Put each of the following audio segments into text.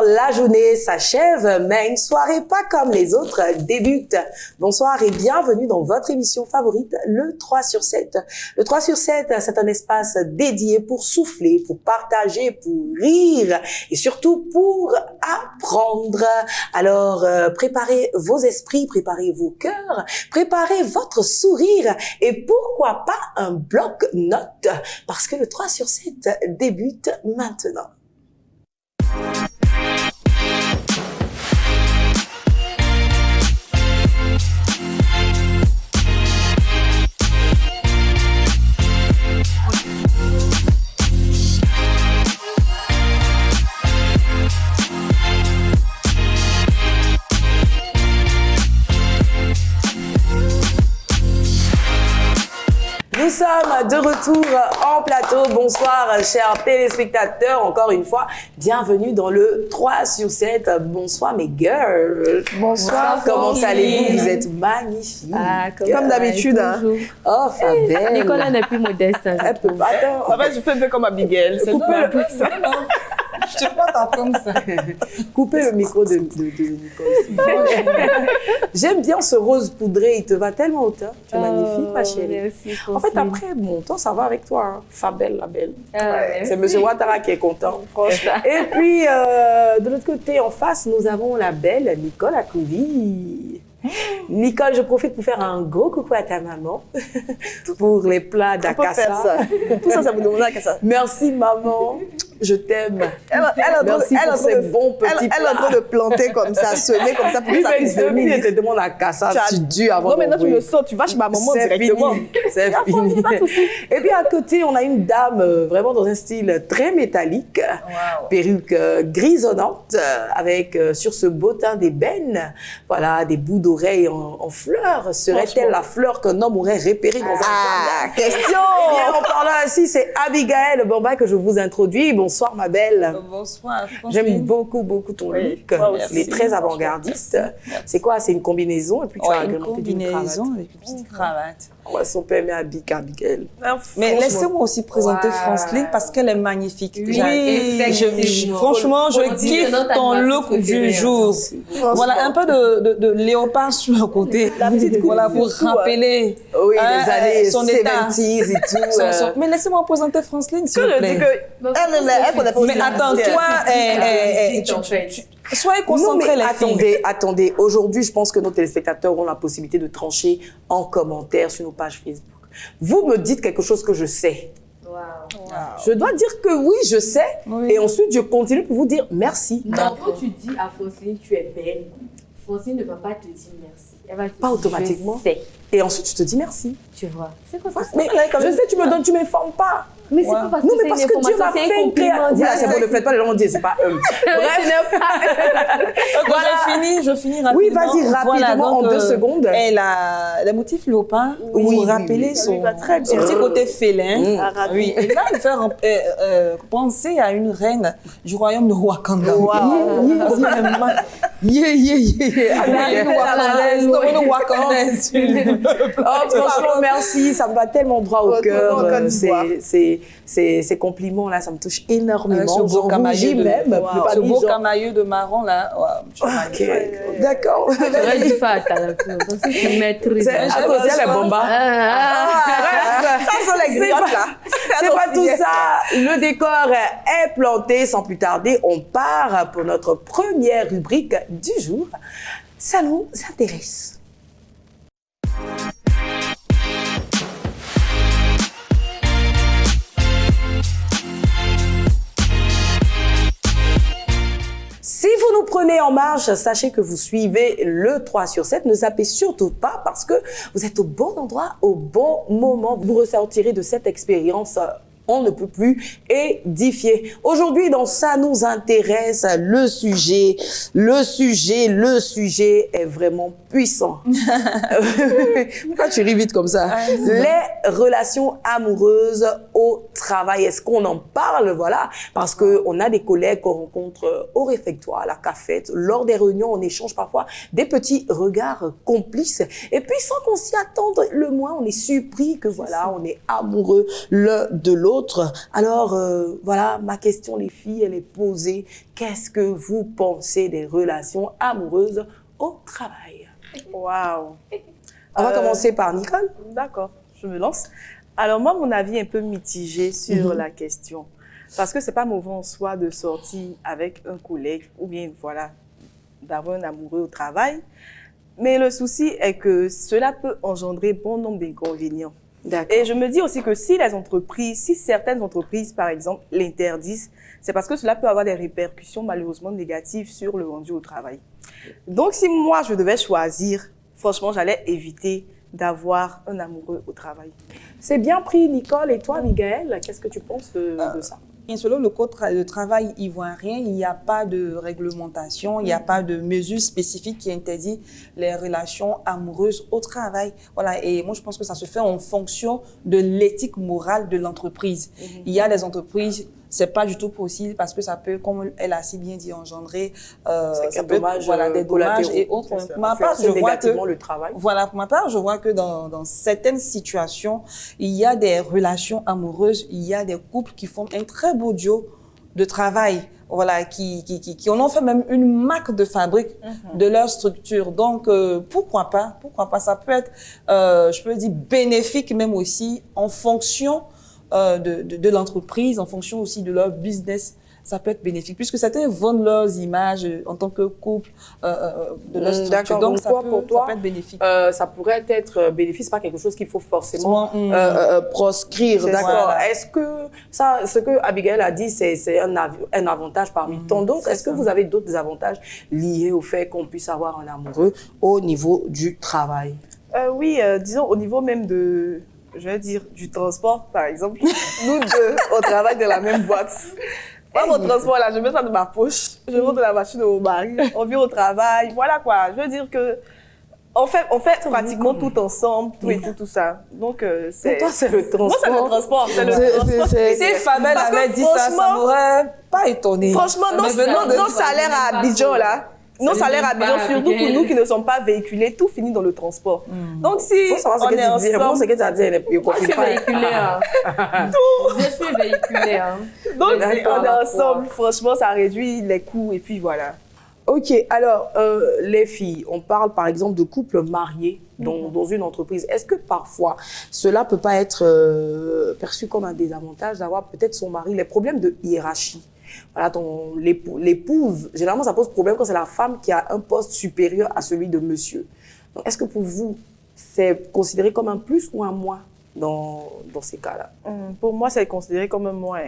la journée s'achève, mais une soirée pas comme les autres débute. Bonsoir et bienvenue dans votre émission favorite, le 3 sur 7. Le 3 sur 7, c'est un espace dédié pour souffler, pour partager, pour rire et surtout pour apprendre. Alors, préparez vos esprits, préparez vos cœurs, préparez votre sourire et pourquoi pas un bloc-notes parce que le 3 sur 7 débute maintenant. Nous sommes de retour en plateau. Bonsoir, chers téléspectateurs. Encore une fois, bienvenue dans le 3 sur 7. Bonsoir, mes girls. Bonsoir. Comment allez-vous? Vous êtes magnifiques. Comme d'habitude. Hein. Oh, Fabelle. Nicolas n'est plus modeste. Elle peut pas. Attends. En fait, je fais un peu comme Abigail. C'est Coupez peu ça. Je ne peux pas t'entendre ça. Coupez le micro de Nicole. J'aime bien ce rose poudré. Il te va tellement au teint. Tu es magnifique, ma chérie. Merci, En fait, après, bon temps, ça va avec toi. Hein. Fabelle, la belle. Ouais. C'est M. Ouattara qui est content. Et puis, de l'autre côté, en face, nous avons la belle Nicole Akouvi. Nicole, je profite pour faire un gros coucou à ta maman pour les plats d'Akassa. Tout ça, ça vous demande Akassa. Merci, maman. Je t'aime. Merci pour ces bons petits plats. Elle est en train de planter comme ça, semer comme ça pour que ça puisse depuis, elle te demande Akassa. Tu dures avant. Non, maintenant tu me sautes, tu vas chez ma maman directement. C'est fini. Et puis à côté, on a une dame vraiment dans un style très métallique, perruque grisonnante, avec sur ce beau teint d'ébène, voilà, des bouts d'oreilles en fleurs. Serait-elle la fleur qu'un homme aurait repérée dans un jardin? Question. Eh bien, en parlant ainsi, c'est Abigail Bamba que je vous introduis. Bonsoir, ma belle. Bonsoir. J'aime beaucoup ton look. Il est très avant-gardiste. C'est quoi? C'est une combinaison et puis tu as une agrémenté d'une combinaison cravate. avec une petite cravate. Ouais, son père met Abigail. Mais laissez-moi aussi présenter Franceline parce qu'elle est magnifique. Franchement, je kiffe ton look du jour. Voilà, un peu de léopard sur le côté. La petite voilà, pour rappeler les années son état. 70s et tout. Mais laissez-moi présenter Franceline, s'il vous plaît. Mais attends, toi, soyez concentrés, les filles. Attendez. Aujourd'hui, je pense que nos téléspectateurs auront la possibilité de trancher en commentaire sur nos pages Facebook. Vous me dites quelque chose que je sais. Wow. Je dois dire que oui, je sais. Oui. Et ensuite, je continue pour vous dire merci. Non, quand tu dis à Francine, tu es belle, Francine ne va pas te dire merci. Elle va te Pas dire, automatiquement. je sais. Et ensuite, tu te dis merci. Tu vois. C'est quoi ça? Mais je sais, tu m'informes pas. Mais c'est pas parce Non, que mais parce c'est une que Dieu m'a information, fait c'est un une compliment. création. C'est bon, ne faites pas le long de Dieu, c'est pas Bref. Je finis rapidement. Oui, vas-y, rapidement, en 2 secondes. Et le motif léopard, pour rappeler son petit côté félin. Oui, il va me faire penser à une reine du royaume de Wakanda. Une Wakandaise. Oh, franchement, merci. Ça me va tellement droit au cœur. Ces compliments-là, ça me touche énormément. Ce beau camailleux même. Ce beau camailleux de marron, là. Ok, d'accord. J'aurais dû faire à la cour. Parce que tu maîtrises. C'est à cause de la bomba. Ça sont les griottes, là. C'est pas tout ça. Le décor est planté. Sans plus tarder, on part pour notre première rubrique du jour. Ça nous intéresse. Si vous nous prenez en marche, sachez que vous suivez le 3 sur 7. Ne zappez surtout pas parce que vous êtes au bon endroit, au bon moment. Vous ressortirez de cette expérience on ne peut plus édifier. Aujourd'hui, dans Ça nous intéresse, le sujet est vraiment puissant. Pourquoi tu ris vite comme ça? Les relations amoureuses au travail. Est-ce qu'on en parle? Voilà, parce que on a des collègues qu'on rencontre au réfectoire, à la cafette, lors des réunions, on échange parfois des petits regards complices. Et puis, sans qu'on s'y attende le moins, on est surpris que voilà, on est amoureux l'un de l'autre. autres. Alors, voilà, ma question, les filles, elle est posée. Qu'est-ce que vous pensez des relations amoureuses au travail? Waouh. On va commencer par Nicole. D'accord, je me lance. Alors moi, mon avis est un peu mitigé sur la question. Parce que c'est pas mauvais en soi de sortir avec un collègue ou bien, voilà, d'avoir un amoureux au travail. Mais le souci est que cela peut engendrer bon nombre d'inconvénients. Et je me dis aussi que si certaines entreprises, par exemple, l'interdisent, c'est parce que cela peut avoir des répercussions malheureusement négatives sur le rendu au travail. Donc, si moi, je devais choisir, franchement, j'allais éviter d'avoir un amoureux au travail. C'est bien pris, Nicole. Et toi, Miguel, qu'est-ce que tu penses de ça? Selon le code de travail ivoirien, il n'y a pas de réglementation, il n'y a pas de mesure spécifique qui interdit les relations amoureuses au travail. Voilà, et moi je pense que ça se fait en fonction de l'éthique morale de l'entreprise. Il y a des entreprises, c'est pas du tout possible parce que ça peut, comme elle a si bien dit, engendrer des dommages et autres. Pour ma part, je vois que le travail. Voilà, pour ma part, je vois que dans certaines situations, il y a des relations amoureuses, il y a des couples qui forment un très beau duo de travail, voilà, qui en ont fait même une marque de fabrique de leur structure. Donc, pourquoi pas, ça peut être, je peux dire, bénéfique même aussi en fonction de l'entreprise, en fonction aussi de leur business. Ça peut être bénéfique, puisque certains vendent leurs images en tant que couple de leur structure. Donc, pour toi, ça peut être bénéfique. Ça pourrait être bénéfique, c'est pas quelque chose qu'il faut forcément proscrire. D'accord. Voilà. Est-ce que ce que Abigail a dit, c'est un avantage parmi tant d'autres? Est-ce que vous avez d'autres avantages liés au fait qu'on puisse avoir un amoureux au niveau du travail? Oui, disons au niveau même je vais dire, du transport, par exemple. Nous deux, on travaille dans la même boîte. Moi, mon transport, là, je mets ça dans ma poche. Je monte dans la machine de mon mari. On vient au travail. Voilà quoi. Je veux dire que on fait pratiquement tout ensemble, tout ça. Donc, c'est... Pour toi, c'est le transport. Moi, c'est le transport. C'est le transport. Si Fabel avait dit ça m'aurait pas étonné. Franchement, nos salaires à Abidjan, là, nos salaires à Abidjan, surtout pour nous qui ne sommes pas véhiculés, tout finit dans le transport. Donc, si on est ensemble... ce que tu as dit, elle est Moi, je suis véhiculée. Je suis véhiculée. Donc, si on est ensemble, franchement, ça réduit les coûts et puis voilà. Ok, alors, les filles, on parle par exemple de couples mariés dans une entreprise. Est-ce que parfois, cela peut pas être perçu comme un désavantage d'avoir peut-être son mari, les problèmes de hiérarchie? Voilà, l'épouse, généralement, ça pose problème quand c'est la femme qui a un poste supérieur à celui de monsieur. Donc, est-ce que pour vous, c'est considéré comme un plus ou un moins dans ces cas-là? Pour moi, c'est considéré comme un moins.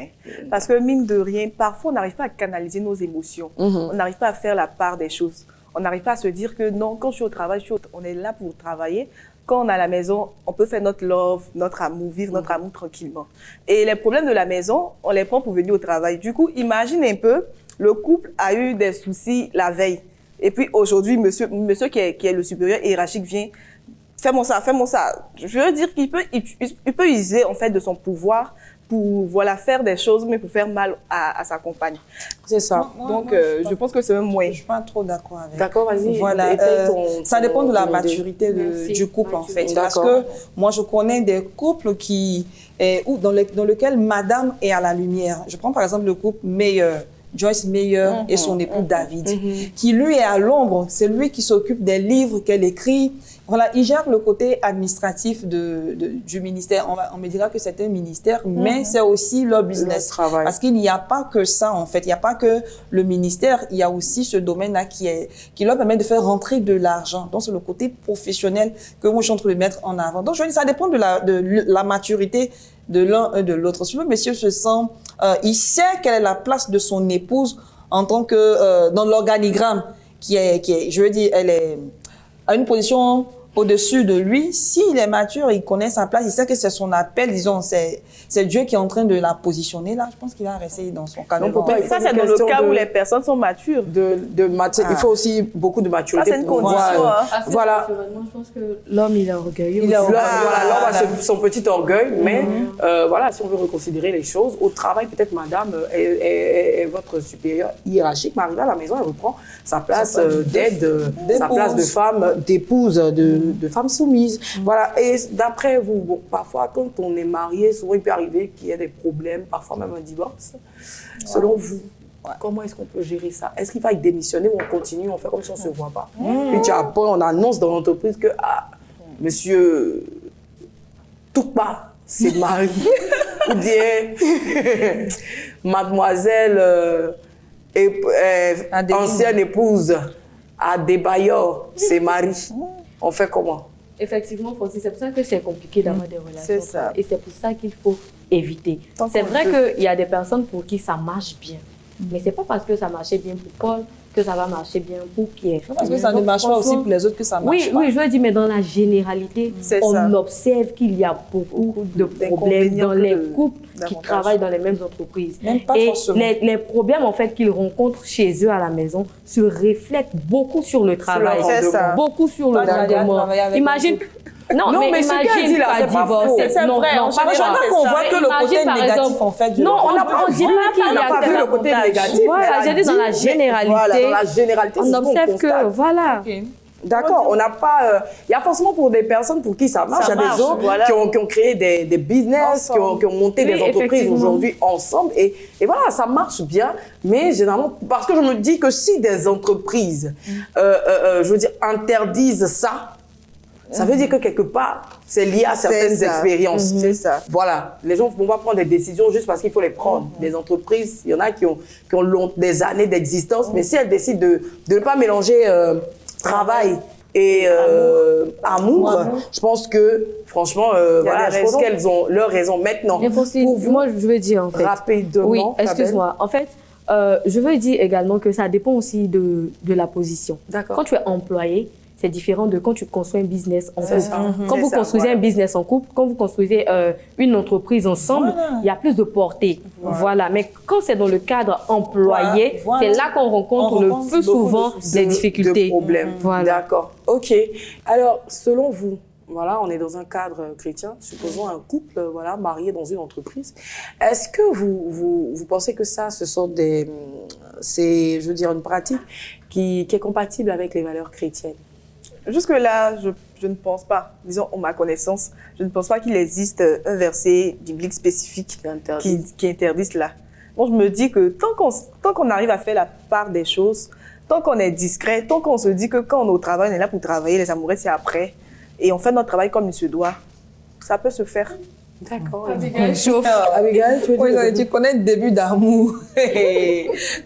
Parce que, mine de rien, parfois, on n'arrive pas à canaliser nos émotions. On n'arrive pas à faire la part des choses. On n'arrive pas à se dire que non, quand je suis au travail, on est là pour travailler. Quand on est à la maison, on peut faire notre love, notre amour, vivre notre amour tranquillement. Et les problèmes de la maison, on les prend pour venir au travail. Du coup, imagine un peu, le couple a eu des soucis la veille. Et puis aujourd'hui, monsieur qui est le supérieur hiérarchique vient, fais-moi ça, fais-moi ça. Je veux dire qu'il peut user en fait de son pouvoir pour faire des choses, mais pour faire mal à sa compagne. C'est ça. Donc, je pense que c'est un moyen. Je suis pas trop d'accord avec. D'accord, vas-y. Voilà. Ça dépend de la maturité du couple, en fait. Parce que moi, je connais des couples dans lesquels madame est à la lumière. Je prends par exemple le couple Meyer. Joyce Meyer et son époux David, qui lui est à l'ombre. C'est lui qui s'occupe des livres qu'elle écrit. Voilà, il gère le côté administratif du ministère. On me dira que c'est un ministère, mais c'est aussi leur business. Parce qu'il n'y a pas que ça, en fait. Il n'y a pas que le ministère, il y a aussi ce domaine-là qui leur permet de faire rentrer de l'argent. Donc, c'est le côté professionnel que moi, je suis en train de mettre en avant. Donc, je dis, ça dépend de la maturité de l'un et de l'autre. Si le monsieur se sent, il sait quelle est la place de son épouse en tant que, dans l'organigramme qui est, je veux dire, elle est à une position au-dessus de lui. S'il est mature, il connaît sa place, il sait que c'est son appel, disons, c'est Dieu qui est en train de la positionner là. Je pense qu'il va rester dans son cadre. Ça, c'est dans le cas où les personnes sont matures. Il faut aussi beaucoup de maturité. Ça, c'est une condition. Voilà. Je pense que l'homme, il est orgueilleux. L'homme a son petit orgueil, mais voilà, si on veut reconsidérer les choses, au travail, peut-être madame est votre supérieure hiérarchique, mais arrivée à la maison, elle reprend sa place d'aide, sa place de femme, d'épouse, de femme soumise. Voilà. Et d'après vous, bon, parfois, quand on est marié, souvent, il peut arriver qu'il y ait des problèmes, parfois même un divorce. Selon vous, comment est-ce qu'on peut gérer ça? Est-ce qu'il va démissionner ou on continue, on fait comme si on ne se voit pas? Puis tu après, on annonce dans l'entreprise que, monsieur Toupa, c'est mari. Ou bien, mademoiselle ancienne épouse Adebayor, c'est mari. On fait comment? Effectivement, Francis, c'est pour ça que c'est compliqué d'avoir des relations. C'est ça. Et c'est pour ça qu'il faut éviter. C'est vrai qu'il y a des personnes pour qui ça marche bien. Mais ce n'est pas parce que ça marchait bien pour Paul que ça va marcher bien pour Pierre. Parce que ça ne marche pas aussi pour les autres que ça marche pas. Oui, je veux dire, mais dans la généralité, on observe qu'il y a beaucoup de problèmes dans les couples qui travaillent dans les mêmes entreprises. Même pas forcément. Les problèmes en fait qu'ils rencontrent chez eux à la maison se reflètent beaucoup sur le travail. Beaucoup sur le rendement. Imagine... Non, mais ce qu'elle dit là, c'est pas faux. C'est vrai. On voit que le côté négatif, en fait. Non, on n'a pas vu le côté négatif. Voilà, j'ai dit dans la généralité. Voilà, dans la généralité, on observe que, voilà. D'accord, on n'a pas... Il y a forcément pour des personnes pour qui ça marche. Il y a des gens qui ont créé des business, qui ont monté des entreprises aujourd'hui ensemble. Et voilà, ça marche bien. Mais généralement, parce que je me dis que si des entreprises, je veux dire, interdisent ça, ça veut dire que quelque part, c'est lié à certaines expériences. C'est ça. Voilà. Les gens ne vont pas prendre des décisions juste parce qu'il faut les prendre. Les entreprises, il y en a qui ont des années d'existence, mais si elles décident de ne pas mélanger travail et amour, je pense que, franchement, voilà, je pense qu'elles ont leur raison. Maintenant, pour vous, moi, je veux dire, en fait... Rapidement, oui, excuse-moi. En fait, je veux dire également que ça dépend aussi de la position. D'accord. Quand tu es employé, c'est différent de quand tu construis un business en couple. Quand vous construisez un business en couple, quand vous construisez une entreprise ensemble, il y a plus de portée. Voilà. Mais quand c'est dans le cadre employé, c'est là qu'on rencontre le plus souvent des difficultés. De problèmes. Voilà. D'accord. OK. Alors, selon vous, voilà, on est dans un cadre chrétien, supposons un couple, voilà, marié dans une entreprise. Est-ce que vous pensez que ça, ce sont je veux dire, une pratique qui est compatible avec les valeurs chrétiennes? Jusque-là, je ne pense pas, disons, en ma connaissance, je ne pense pas qu'il existe un verset biblique spécifique qui interdit cela. Bon, je me dis que tant qu'on arrive à faire la part des choses, tant qu'on est discret, tant qu'on se dit que quand on est au travail, on est là pour travailler, les amourettes, c'est après, et on fait notre travail comme il se doit, ça peut se faire. D'accord. Abigail, tu connais le début d'amour.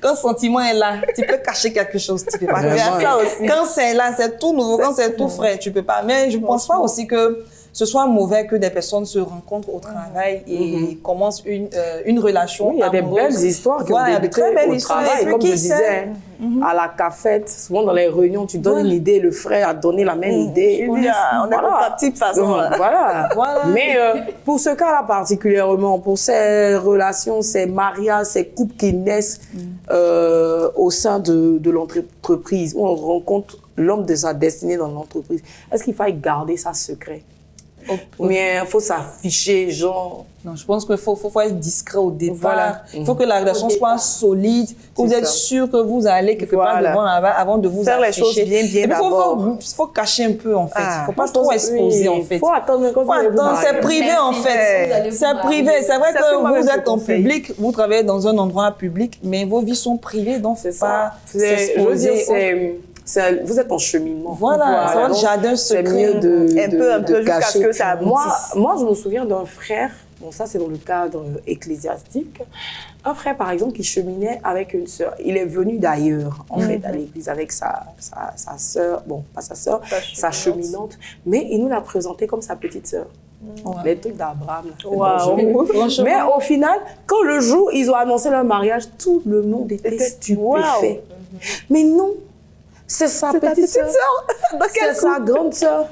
Quand le sentiment est là, tu peux cacher quelque chose. Tu peux pas faire ça aussi. Quand c'est là, c'est tout nouveau, quand c'est tout frais, tu peux pas. Mais je pense pas aussi que ce soit mauvais que des personnes se rencontrent au travail et commencent une relation. Oui, il y a des belles histoires qui ont débuté au travail. Comme je disais, à la cafette, souvent dans les réunions, tu donnes une idée, le frère a donné la même idée. On est compatibles de façon. Voilà. Mais pour ce cas-là particulièrement, pour ces relations, ces mariages, ces couples qui naissent au sein de l'entreprise, où on rencontre l'homme de sa destinée dans l'entreprise, est-ce qu'il faille garder ça secret? Ou bien il faut s'afficher, genre... Non, je pense qu'il faut être discret au départ. Voilà. Il faut que la relation soit solide, que vous êtes sûr que vous allez quelque part devant avant de vous faire afficher. Les choses bien d'abord. Il faut cacher un peu, en fait. Il ne faut pas trop exposer, en fait. Il faut attendre. C'est privé, en fait. C'est privé. C'est vrai que vous êtes en public, vous travaillez dans un endroit public, mais vos vies sont privées, donc il ne faut pas s'exposer. Vous êtes en cheminement. Voilà, c'est votre jardin secret. C'est mieux de un peu jusqu'à ce que ça aboutisse. Moi, je me souviens d'un frère, bon ça c'est dans le cadre ecclésiastique, un frère par exemple qui cheminait avec une sœur. Il est venu d'ailleurs, en fait, à l'église avec sa sœur, bon pas sa sœur, sa cheminante, mais il nous l'a présenté comme sa petite sœur. Les trucs d'Abraham. Mais au final, quand le jour ils ont annoncé leur mariage, tout le monde était stupéfait. Mais non, c'est sa petite sœur. C'est sa grande sœur.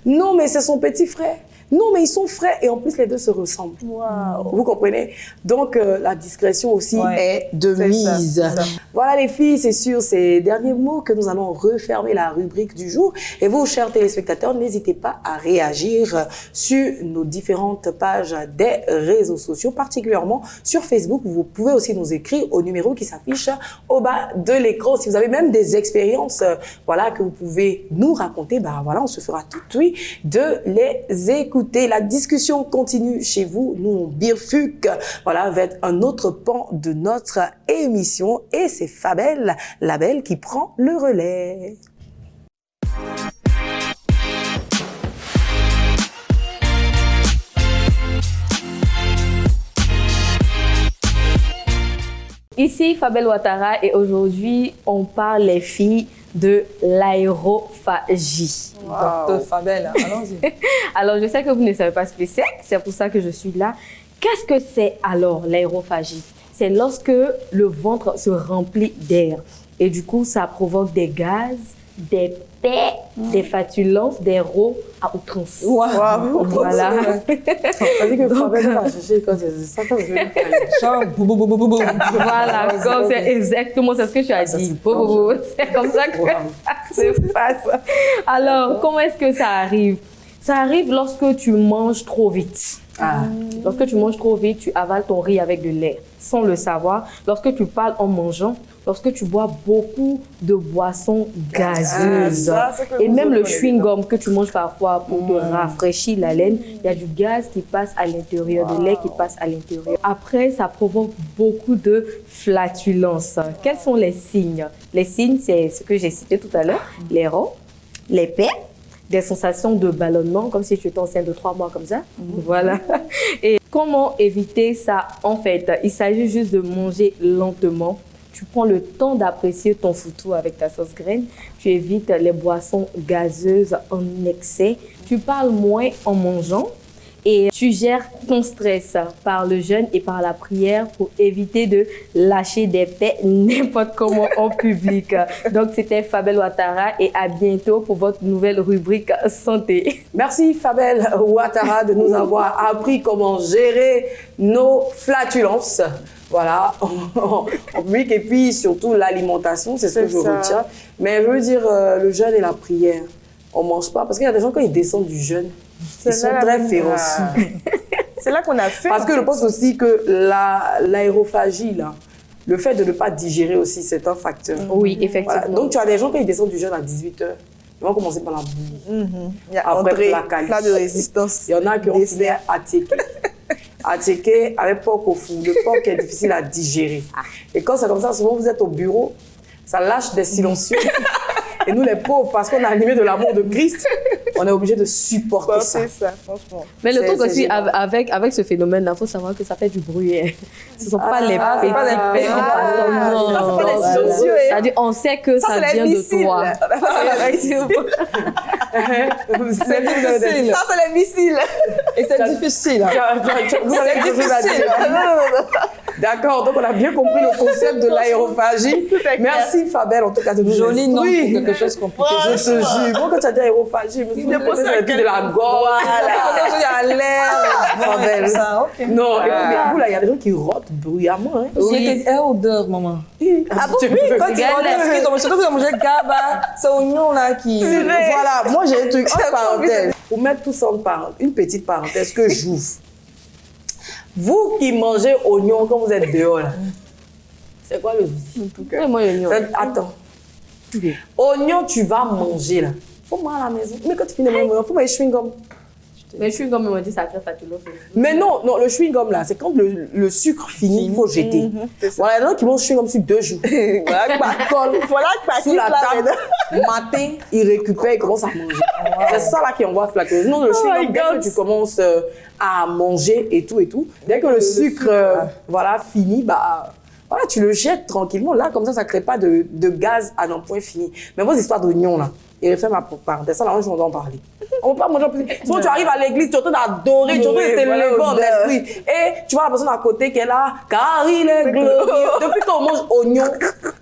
Non, mais c'est son petit frère. Non, mais ils sont frais et en plus les deux se ressemblent. Wow. Vous comprenez? Donc la discrétion aussi est de mise. Ça. Voilà les filles, c'est sur ces derniers mots que nous allons refermer la rubrique du jour. Et vous, chers téléspectateurs, n'hésitez pas à réagir sur nos différentes pages des réseaux sociaux, particulièrement sur Facebook. Vous pouvez aussi nous écrire au numéro qui s'affiche au bas de l'écran. Si vous avez même des expériences voilà, que vous pouvez nous raconter, voilà, on se fera tout oui de les écouter. La discussion continue chez vous. Nous, on bifurque voilà, vers un autre pan de notre émission. Et c'est Fabel, la belle, qui prend le relais. Ici Fabel Ouattara et aujourd'hui on parle les filles de l'aérophagie. Wow. Docteur Fabel, allons-y. Alors je sais que vous ne savez pas ce que c'est pour ça que je suis là. Qu'est-ce que c'est alors l'aérophagie? C'est lorsque le ventre se remplit d'air et du coup ça provoque des gaz, des paix, des flatulences, des rots à outrance. Wow. Voilà. C'est-à-dire que Fabel va chercher quand c'est ça comme je Voilà, comme c'est exactement c'est ce que tu as dit. C'est comme ça que ça se passe. Alors, comment est-ce que ça arrive? Ça arrive lorsque tu manges trop vite. Lorsque tu manges trop vite, tu avales ton riz avec de lait sans le savoir. Lorsque tu parles en mangeant, lorsque tu bois beaucoup de boissons gazeuses. Et même le chewing-gum que tu manges parfois pour te rafraîchir la laine, il y a du gaz qui passe à l'intérieur, de lait qui passe à l'intérieur. Après, ça provoque beaucoup de flatulences. Quels sont les signes? Les signes, c'est ce que j'ai cité tout à l'heure, les rots, les paix, des sensations de ballonnement, comme si tu étais enceinte de 3 mois comme ça. Voilà. Et comment éviter ça? En fait, il s'agit juste de manger lentement. Tu prends le temps d'apprécier ton foutou avec ta sauce graine. Tu évites les boissons gazeuses en excès. Tu parles moins en mangeant. Et tu gères ton stress par le jeûne et par la prière pour éviter de lâcher des paix n'importe comment en public. Donc, c'était Fabel Ouattara et à bientôt pour votre nouvelle rubrique santé. Merci Fabel Ouattara de nous avoir appris comment gérer nos flatulences. Voilà, en public et puis surtout l'alimentation, c'est ce que je retiens. Mais je veux dire, le jeûne et la prière, on ne mange pas parce qu'il y a des gens quand ils descendent du jeûne, ils sont très féroces. C'est là qu'on a fait. Parce que je pense aussi que l'aérophagie, là, le fait de ne pas digérer aussi, c'est un facteur. Oui, effectivement. Voilà. Donc tu as des gens quand ils descendent du jeûne à 18h, ils vont commencer par la bouillie. Il y a après la calice. plat de résistance. Il y en a qui ont fini à tiéker. À tiéker avec porc au four, le porc qui est difficile à digérer. Et quand c'est comme ça, souvent vous êtes au bureau, ça lâche des silencieux. Et nous les pauvres, parce qu'on a animé de l'amour de Christ, on est obligé de supporter ça. Franchement. Mais le truc aussi, avec ce phénomène-là, il faut savoir que ça fait du bruit. Ce ne sont pas les petits paix. Non, c'est pas les silencieux. C'est-à-dire, on sait que ça vient de toi. C'est difficile. Ça, c'est les missiles. Et c'est difficile. C'est difficile. D'accord, donc on a bien compris le concept de l'aérophagie. Merci Fabel, en tout cas, de nous joli nom pour quelque chose compliqué. Je te jure, moi quand tu as dit aérophagie, je me suis dit que de la gorge. Il y a l'air. Fabel. Non, écoutez, vous là, il y a des gens qui rotent bruyamment. Oui, c'est odeur, maman. Ah bon? Oui, quand ils rotent, surtout quand ils mangent gaba, c'est oignon là qui... Voilà, moi j'ai un truc, en parenthèse. Pour mettre tout ça en parenthèse, une petite parenthèse que j'ouvre. Vous qui mangez oignon quand vous êtes dehors, là, c'est quoi le souci? Moi, l'oignon. Attends. Oignon, tu vas manger, là. Faut manger à la maison. Mais quand tu finis de manger, il faut manger chewing-gum. Mais le chewing-gum, on dit ça crée fatuleuse. Mais non, le chewing-gum, là, c'est quand le sucre finit, il faut jeter. Voilà, il y en a qui mangent chewing-gum sur 2 jours. Voilà, sous la table, matin, ils récupèrent, ils commencent à manger. C'est ça là qui envoie flatuleuse. Non, le chewing-gum, dès que tu commences à manger et tout, dès que le sucre voilà, finit, voilà, tu le jettes tranquillement. Là, comme ça ne crée pas de gaz à non point fini. Mais vos histoires d'oignons, là, et refais ma parenthèse, ça, là, je vais en parler. On peut pas manger en petit. Sinon, tu arrives à l'église, tu es en train d'adorer, tu es en train de t'élever en esprit. Et tu vois la personne à côté qui est là, car il est glorieux. Depuis qu'on mange oignon,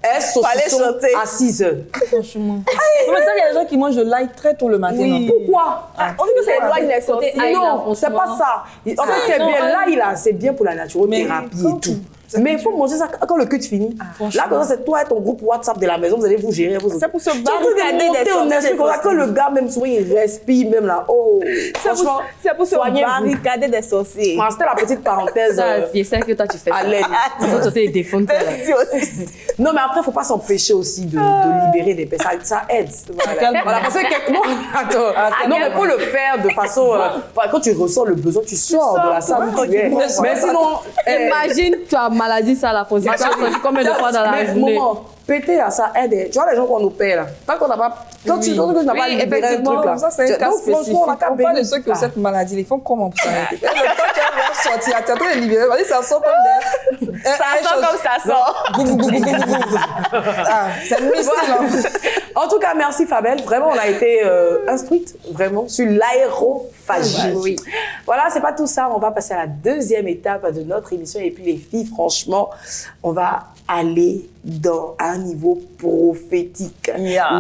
et saucisson à 6 heures. Franchement. Non, mais ça, il y a des gens qui mangent de l'ail très tôt le matin. Oui. Pourquoi? On dit que c'est éloigne les sorciers. Non, c'est pas ça. En fait, c'est bien. L'ail, là, c'est bien pour la naturothérapie et tout. Mais il faut manger ça quand le culte finit. Là, comme ça, c'est toi et ton groupe WhatsApp de la maison, vous allez vous gérer. C'est pour se barricader des sorciers. Quand le gars, même souvent, il respire, même là. Oh, c'est pour se barricader des sorciers. C'était la petite parenthèse. Je sais que toi, tu fais ça. À l'aide. Tu te défendre. Non, mais après, il ne faut pas s'empêcher aussi de libérer des personnes. Ça aide. Voilà, parce que non, attends. Non, mais il faut le faire de façon. Quand tu ressens le besoin, tu sors de la salle où tu es. Mais sinon. Imagine, tu as maladie, ça, la position. Combien de fois dans la journée? Péter là, ça aide. Tu vois les gens qu'on nous paie là. Tant qu'on n'a pas. Quand tu n'as pas libéré le truc là. Ça, c'est un cas spécifique. On parle de ceux qui ont cette maladie. Ils font comment pour s'arrêter? Quand tu vas sortir, tu es en train de libérer. Vas-y, ça sort comme d'air. Ça sort comme ça sort. C'est mystère. En tout cas, merci Fabel. Vraiment, on a été instruite vraiment sur l'aérophagie. Oui. Voilà, c'est pas tout ça. On va passer à la deuxième étape de notre émission. Et puis les filles, franchement, on va aller dans un niveau prophétique.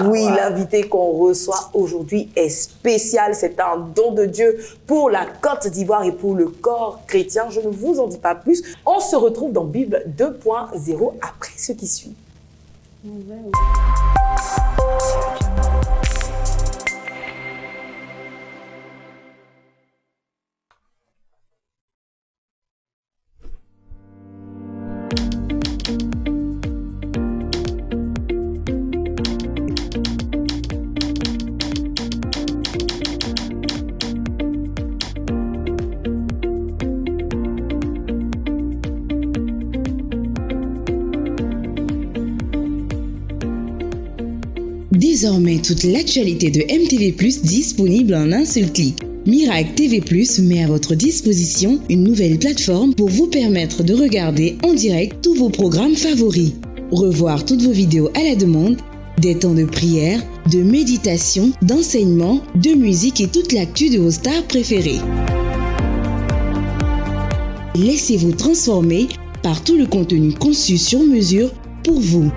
Oui, l'invité qu'on reçoit aujourd'hui est spécial. C'est un don de Dieu pour la Côte d'Ivoire et pour le corps chrétien. Je ne vous en dis pas plus. On se retrouve dans Bible 2.0 après ce qui suit. Désormais, toute l'actualité de MTV+, disponible en un seul clic. Miracle TV+, met à votre disposition une nouvelle plateforme pour vous permettre de regarder en direct tous vos programmes favoris. Revoir toutes vos vidéos à la demande, des temps de prière, de méditation, d'enseignement, de musique et toute l'actu de vos stars préférées. Laissez-vous transformer par tout le contenu conçu sur mesure pour vous.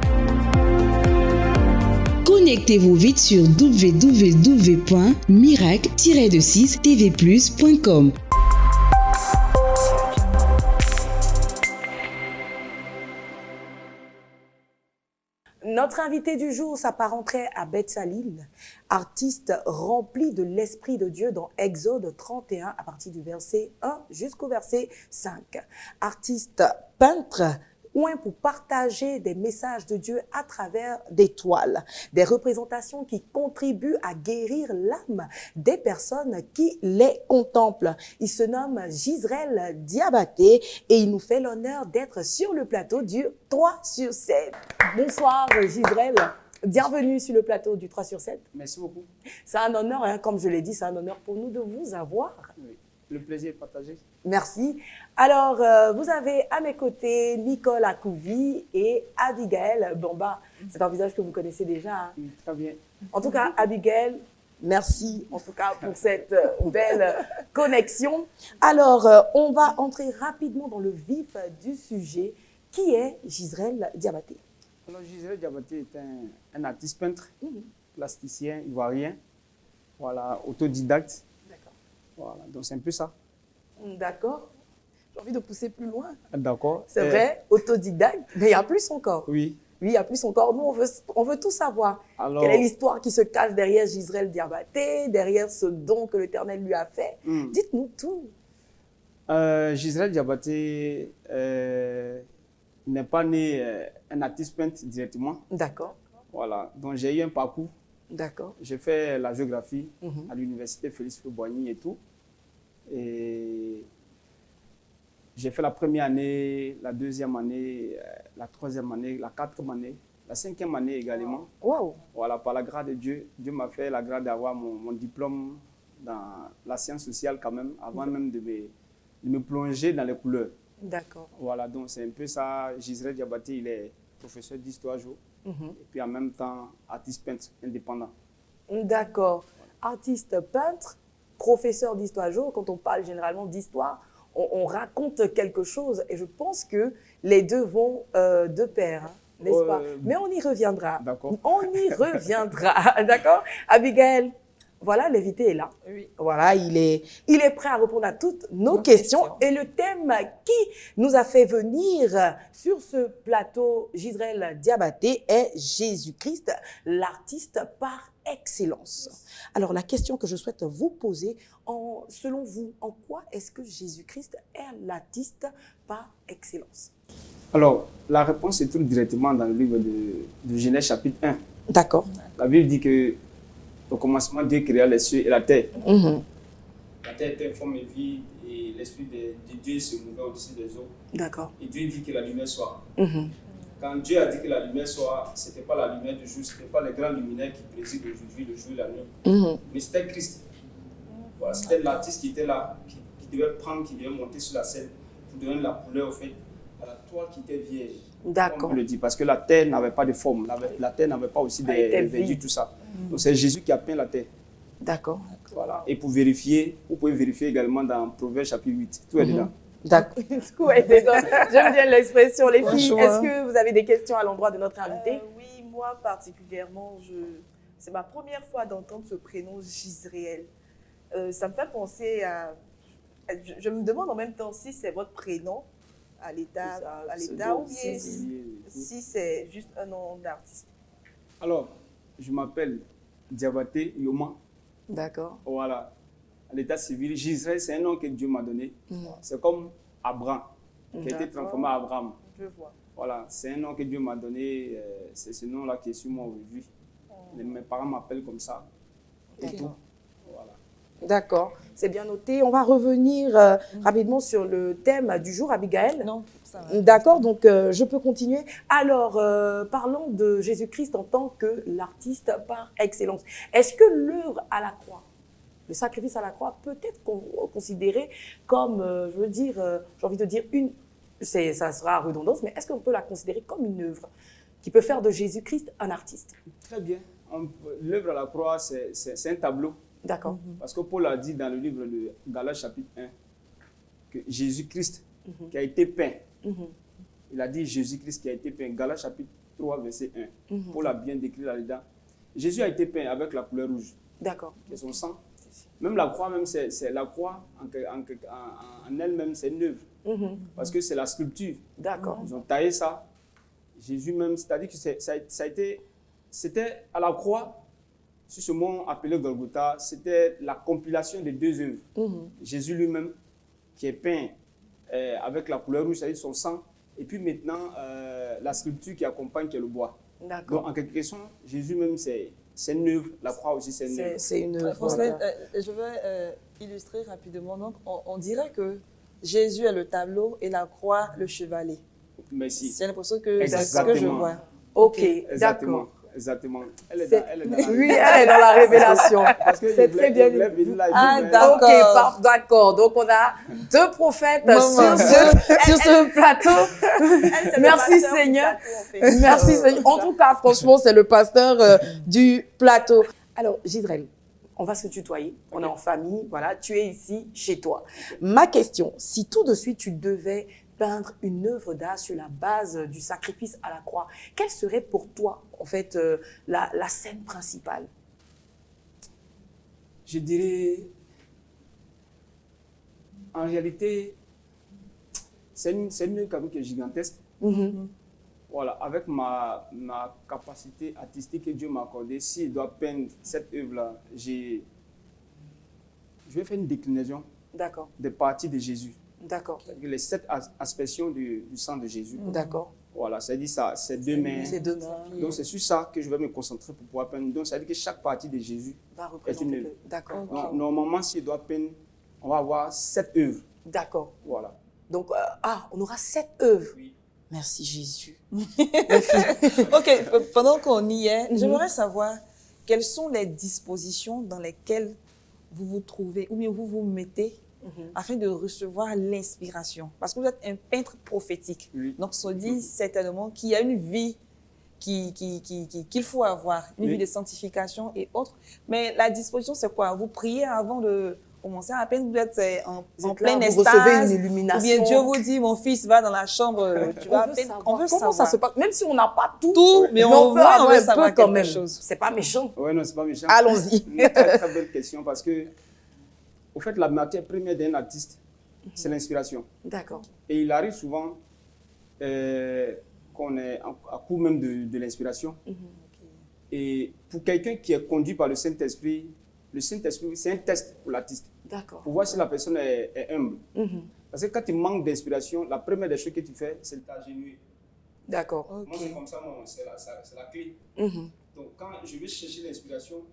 Connectez-vous vite sur www.miracle-tvplus.com. Notre invité du jour s'apparenterait à Betsalil, artiste rempli de l'Esprit de Dieu dans Exode 31 à partir du verset 1 jusqu'au verset 5. Artiste peintre, pour partager des messages de Dieu à travers des toiles, des représentations qui contribuent à guérir l'âme des personnes qui les contemplent. Il se nomme Gisrel Diabaté et il nous fait l'honneur d'être sur le plateau du 3 sur 7. Bonsoir Gisrel. Bienvenue sur le plateau du 3 sur 7. Merci beaucoup. C'est un honneur, hein, comme je l'ai dit, c'est un honneur pour nous de vous avoir. Oui. Le plaisir est partagé. Merci. Alors, vous avez à mes côtés Nicole Akouvi et Abigail Bamba. C'est un visage que vous connaissez déjà. Hein? Oui, très bien. En tout cas, Abigail, merci en tout cas pour cette belle connexion. Alors, on va entrer rapidement dans le vif du sujet. Qui est Gisrel Diabaté? Alors, Gisrel Diabaté est un artiste peintre, plasticien, ivoirien, voilà, autodidacte. Voilà, donc c'est un peu ça. D'accord. J'ai envie de pousser plus loin. D'accord. C'est vrai, autodidacte, mais il y a plus encore. Oui. Oui, il y a plus encore. Nous, on veut tout savoir. Alors, quelle est l'histoire qui se cache derrière Gisrel Diabaté, derrière ce don que l'Éternel lui a fait? Dites-nous tout. Gisrel Diabaté n'est pas né un artiste peintre directement. D'accord. Voilà, donc j'ai eu un parcours. D'accord. J'ai fait la géographie à l'université Félix Houphouët-Boigny et tout. Et j'ai fait la première année, la deuxième année, la troisième année, la quatrième année, la cinquième année également. Wow. Voilà, par la grâce de Dieu, Dieu m'a fait la grâce d'avoir mon diplôme dans la science sociale quand même, avant même de me plonger dans les couleurs. D'accord. Voilà, donc c'est un peu ça. Gisrel Diabaté, il est professeur d'histoire géo. Et puis en même temps, artiste peintre indépendant. D'accord. artiste peintre, professeur d'histoire-géo. Quand on parle généralement d'histoire, on raconte quelque chose. Et je pense que les deux vont de pair, hein, n'est-ce pas? Mais on y reviendra. D'accord. On y reviendra. D'accord? Abigail, voilà, l'invité est là. Oui. Voilà, il est prêt à répondre à toutes nos questions. Et le thème qui nous a fait venir sur ce plateau, Gisrel Diabaté, est Jésus-Christ, l'artiste par excellence. Alors, la question que je souhaite vous poser, selon vous, en quoi est-ce que Jésus-Christ est l'artiste par excellence? Alors, la réponse se trouve directement dans le livre de Genèse chapitre 1. D'accord. La Bible dit que au commencement, Dieu créa les cieux et la terre. La terre était informe et vide et l'Esprit de Dieu se mouvait au-dessus des eaux. D'accord. Et Dieu dit que la lumière soit. Quand Dieu a dit que la lumière soit, ce n'était pas la lumière du jour, ce n'était pas les grands luminaires qui président aujourd'hui le jour et la nuit. Mais c'était Christ. Voilà, c'était l'artiste qui était là, qui devait prendre, qui devait monter sur la scène pour donner la couleur au fait à la toile qui était vierge. D'accord. On peut le dire, parce que la terre n'avait pas de forme, la terre n'avait pas aussi des verdures, tout ça. Donc c'est Jésus qui a peint la terre. D'accord. Voilà. Et pour vérifier, vous pouvez vérifier également dans Proverbes chapitre 8. Tout est dedans. D'accord. Tout est dedans. J'aime bien l'expression, les filles. Est-ce que vous avez des questions à l'endroit de notre invité? Oui, moi particulièrement, c'est ma première fois d'entendre ce prénom Gisréel. Ça me fait penser à... Je me demande en même temps si c'est votre prénom à l'état ou bien si c'est juste un nom d'artiste. Alors, je m'appelle Diabaté Yoma. D'accord. Voilà. À l'état civil, Gisrel, c'est un nom que Dieu m'a donné. C'est comme Abraham, qui a été transformé en Abraham. Je vois. Voilà, c'est un nom que Dieu m'a donné. C'est ce nom-là qui est sur moi aujourd'hui. Mes parents m'appellent comme ça. Et tout. Voilà. D'accord, c'est bien noté. On va revenir rapidement sur le thème du jour, Abigail. Non, ça va. D'accord, donc je peux continuer. Alors, parlons de Jésus-Christ en tant que l'artiste par excellence. Est-ce que l'œuvre à la croix, le sacrifice à la croix, peut être considéré comme, je veux dire, j'ai envie de dire ça sera redondance, mais est-ce qu'on peut la considérer comme une œuvre qui peut faire de Jésus-Christ un artiste? Très bien. L'œuvre à la croix, c'est un tableau. D'accord. Parce que Paul a dit dans le livre de Galates chapitre 1 que Jésus-Christ qui a été peint, il a dit Jésus-Christ qui a été peint, Galates chapitre 3 verset 1. Paul a bien décrit là-dedans. Jésus a été peint avec la couleur rouge. D'accord. C'est son sang. Même la croix, même c'est la croix en elle-même, c'est une œuvre. Parce que c'est la sculpture. D'accord. Ils ont taillé ça. Jésus même, c'est-à-dire que c'était à la croix. Sur ce mont appelé Golgotha, c'était la compilation des deux œuvres. Jésus lui-même, qui est peint avec la couleur rouge, c'est-à-dire son sang, et puis maintenant, la sculpture qui accompagne, qui est le bois. D'accord. Donc, en quelque sorte, Jésus même, c'est une œuvre. La croix aussi, c'est une œuvre. C'est une œuvre. François, je vais illustrer rapidement. Donc, on dirait que Jésus est le tableau et la croix, le chevalet. Merci. J'ai l'impression que c'est ce que je vois. Ok, Exactement. d'accord. Exactement. Elle est dans la Oui, elle est dans la révélation. C'est très bien dit. D'accord. Ok, d'accord. Donc, on a deux prophètes sur ce plateau. Merci Seigneur. Merci Seigneur. En tout cas, franchement, c'est le pasteur du plateau. Alors, Gisrel, on va se tutoyer. On est en famille. Voilà, tu es ici chez toi. Ma question, si tout de suite tu devais peindre une œuvre d'art sur la base du sacrifice à la croix, quelle serait pour toi, en fait, la scène principale? Je dirais, en réalité, c'est une œuvre qui est gigantesque. Voilà, avec ma capacité artistique que Dieu m'a accordée, si je dois peindre cette œuvre-là, je vais faire une déclinaison des parties de Jésus. D'accord. Les 7 aspersions du sang de Jésus. D'accord. Voilà, ça dit ça, c'est deux mains. Donc c'est sur ça que je vais me concentrer pour pouvoir peindre. Donc ça dit que chaque partie de Jésus est une œuvre. D'accord. Donc normalement, si je dois peindre, on va avoir 7 œuvres. D'accord. Voilà. Donc, on aura 7 œuvres. Oui. Merci Jésus. Ok, pendant qu'on y est, j'aimerais savoir quelles sont les dispositions dans lesquelles vous vous trouvez ou bien vous vous mettez afin de recevoir l'inspiration. Parce que vous êtes un peintre prophétique. Oui. Donc, ça dit certainement qu'il y a une vie qu'il faut avoir, une vie de sanctification et autres. Mais la disposition, c'est quoi? Vous priez avant de commencer, à peine vous êtes en plein vous extase, recevez une illumination. ou bien Dieu vous dit, mon fils, va dans la chambre, tu vas à peine, on veut comment savoir. ça se passe, même si on n'a pas tout, mais on peut avoir un peu quand quelque même. chose. C'est pas méchant. Oui, non, c'est pas méchant. Allons-y. Une très, très belle question parce que, au fait, la matière première d'un artiste, c'est l'inspiration. D'accord. Et il arrive souvent qu'on est à court même de l'inspiration. Et pour quelqu'un qui est conduit par le Saint-Esprit, c'est un test pour l'artiste. D'accord. Pour voir si la personne est humble. Parce que quand tu manques d'inspiration, la première des choses que tu fais, c'est de t'agenouiller. D'accord. Moi, c'est comme ça, c'est la clé. Donc, quand je vais chercher l'inspiration,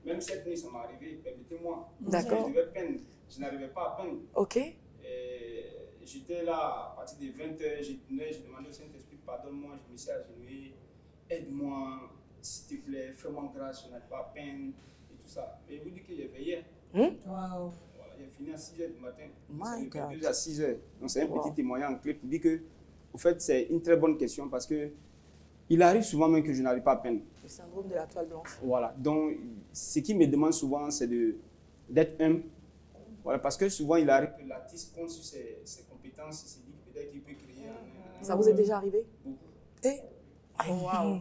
même cette nuit, ça m'est arrivé, permettez-moi. D'accord. Je devais peindre, je n'arrivais pas à peindre. Ok. J'étais là, à partir de 20h, j'ai demandé au Saint-Esprit, pardonne-moi, je me suis agenouillé, aide-moi, s'il te plaît, fais-moi grâce, je n'arrive pas à peindre, et tout ça. Mais je vous dis que j'ai veillé. Wow. Voilà, j'ai fini à 6h du matin. My God. À 6h. Donc, c'est un petit témoignage en clé pour dire que, au fait, c'est une très bonne question parce que il arrive souvent même que je n'arrive pas à peindre. Le syndrome de la toile blanche. Voilà. Donc, ce qui me demande souvent, c'est d'être humble. Voilà, parce que souvent, il arrive que l'artiste compte sur ses compétences, il se dit peut-être qu'il peut créer. Ça vous est déjà arrivé? Beaucoup. Wow.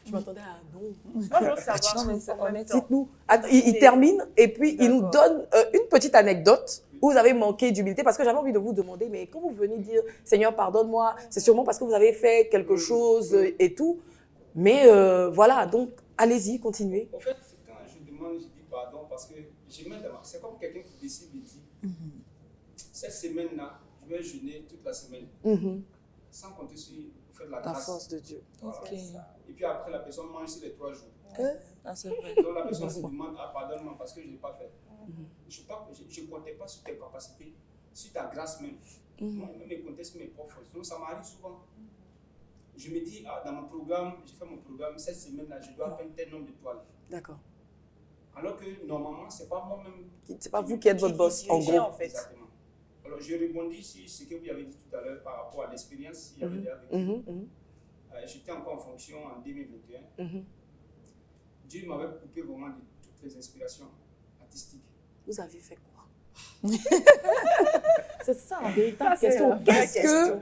Je m'attendais à non. Moi, je veux savoir, en même temps, Dites-nous. Il termine et puis il nous donne une petite anecdote où vous avez manqué d'humilité parce que j'avais envie de vous demander, mais quand vous venez dire Seigneur, pardonne-moi, c'est sûrement parce que vous avez fait quelque chose et tout. Mais voilà, donc allez-y, continuez. En fait, quand je demande, je dis pardon parce que c'est comme quelqu'un qui décide de dire cette semaine-là, je vais jeûner toute la semaine sans compter sur la grâce. force de Dieu. Voilà. Et puis après, la personne mange sur les 3 jours. C'est vrai. Donc la personne se demande, pardonne-moi parce que je ne l'ai pas fait. Je ne comptais pas sur tes capacités, sur ta grâce même. Moi, je me comptais sur mes propres forces. Donc ça m'arrive souvent. Je me dis, dans mon programme, j'ai fait mon programme, cette semaine-là, je dois faire tel nombre d'étoiles. D'accord. Alors que normalement, ce n'est pas moi-même. C'est pas vous qui êtes votre boss, en gros. en fait. Exactement. Alors, je rebondis sur ce que vous avez dit tout à l'heure par rapport à l'expérience qu'il y avait déjà vécu. J'étais encore en fonction en 2021. Dieu m'avait coupé vraiment de toutes les inspirations artistiques. Vous avez fait quoi? C'est ça la véritable question. Qu'est-ce que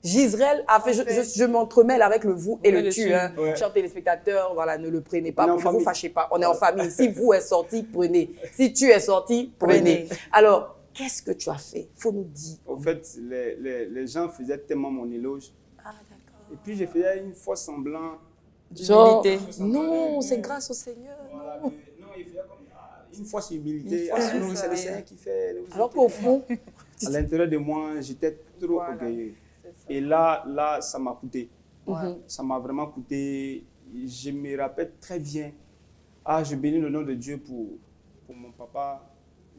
Gisèle a fait? Je m'entremêle avec le vous et le tu. Hein. Ouais. Chers téléspectateurs, voilà, ne le prenez pas. On est en Ne vous famille. fâchez pas. On est en famille. Si vous êtes sorti, prenez. Si tu es sorti, prenez. Alors, qu'est-ce que tu as fait? Il faut nous dire. En fait, les gens faisaient tellement mon éloge. Ah, d'accord. Et puis, je faisais une fois semblant. Genre, D'humilité. non, c'est grâce au Seigneur. Voilà, non, il faisait comme une fois sur humilité. Une fois sur Non, c'est le humilité. Seigneur qui fait. Alors qu'au fond, À l'intérieur de moi, j'étais trop orgueilleux. Et là, ça m'a coûté. Ça m'a vraiment coûté. Je me rappelle très bien. Je bénis le nom de Dieu pour mon papa,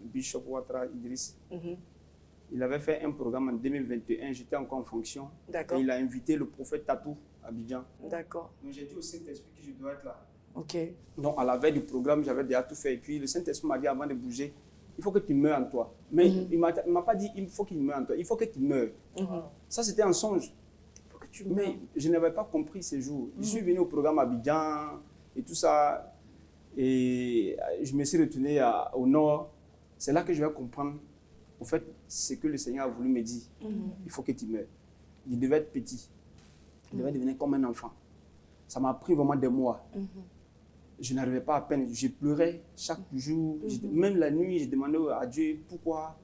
Bishop Ouattara Idriss. Il avait fait un programme en 2021, j'étais encore en fonction. D'accord. Et il a invité le prophète Tatou à Abidjan. d'accord. Donc j'ai dit au Saint-Esprit que je dois être là. Ok. Donc à la veille du programme, j'avais déjà tout fait. Et puis le Saint-Esprit m'a dit avant de bouger, il faut que tu meures en toi. Mais il ne m'a pas dit il faut qu'il meure en toi, il faut que tu meures. Ça c'était un songe. Mais je n'avais pas compris ces jours. Je suis venu au programme Abidjan et tout ça. Et je me suis retourné au nord. C'est là que je vais comprendre, en fait, ce que le Seigneur a voulu me dire. Il faut que tu meurs. Il devait être petit. Il devait devenir comme un enfant. Ça m'a pris vraiment des mois. Je n'arrivais pas à peine. Je pleurais chaque jour. Même la nuit, je demandais à Dieu, pourquoi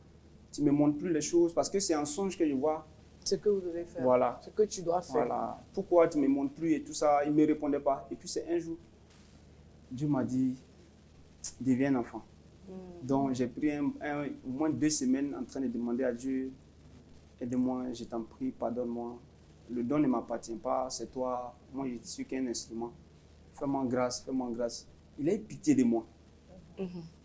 tu ne me montres plus les choses? Parce que c'est un songe que je vois. Ce que vous devez faire. Voilà. Ce que tu dois faire. Voilà. Pourquoi tu ne me montres plus et tout ça? Il ne me répondait pas. Et puis c'est un jour, Dieu m'a dit, deviens un enfant. Donc j'ai pris au moins 2 semaines en train de demander à Dieu, aide-moi, je t'en prie, pardonne-moi. Le don ne m'appartient pas, c'est toi. Moi, je suis qu'un instrument. Fais-moi grâce, fais-moi grâce. Il a eu pitié de moi.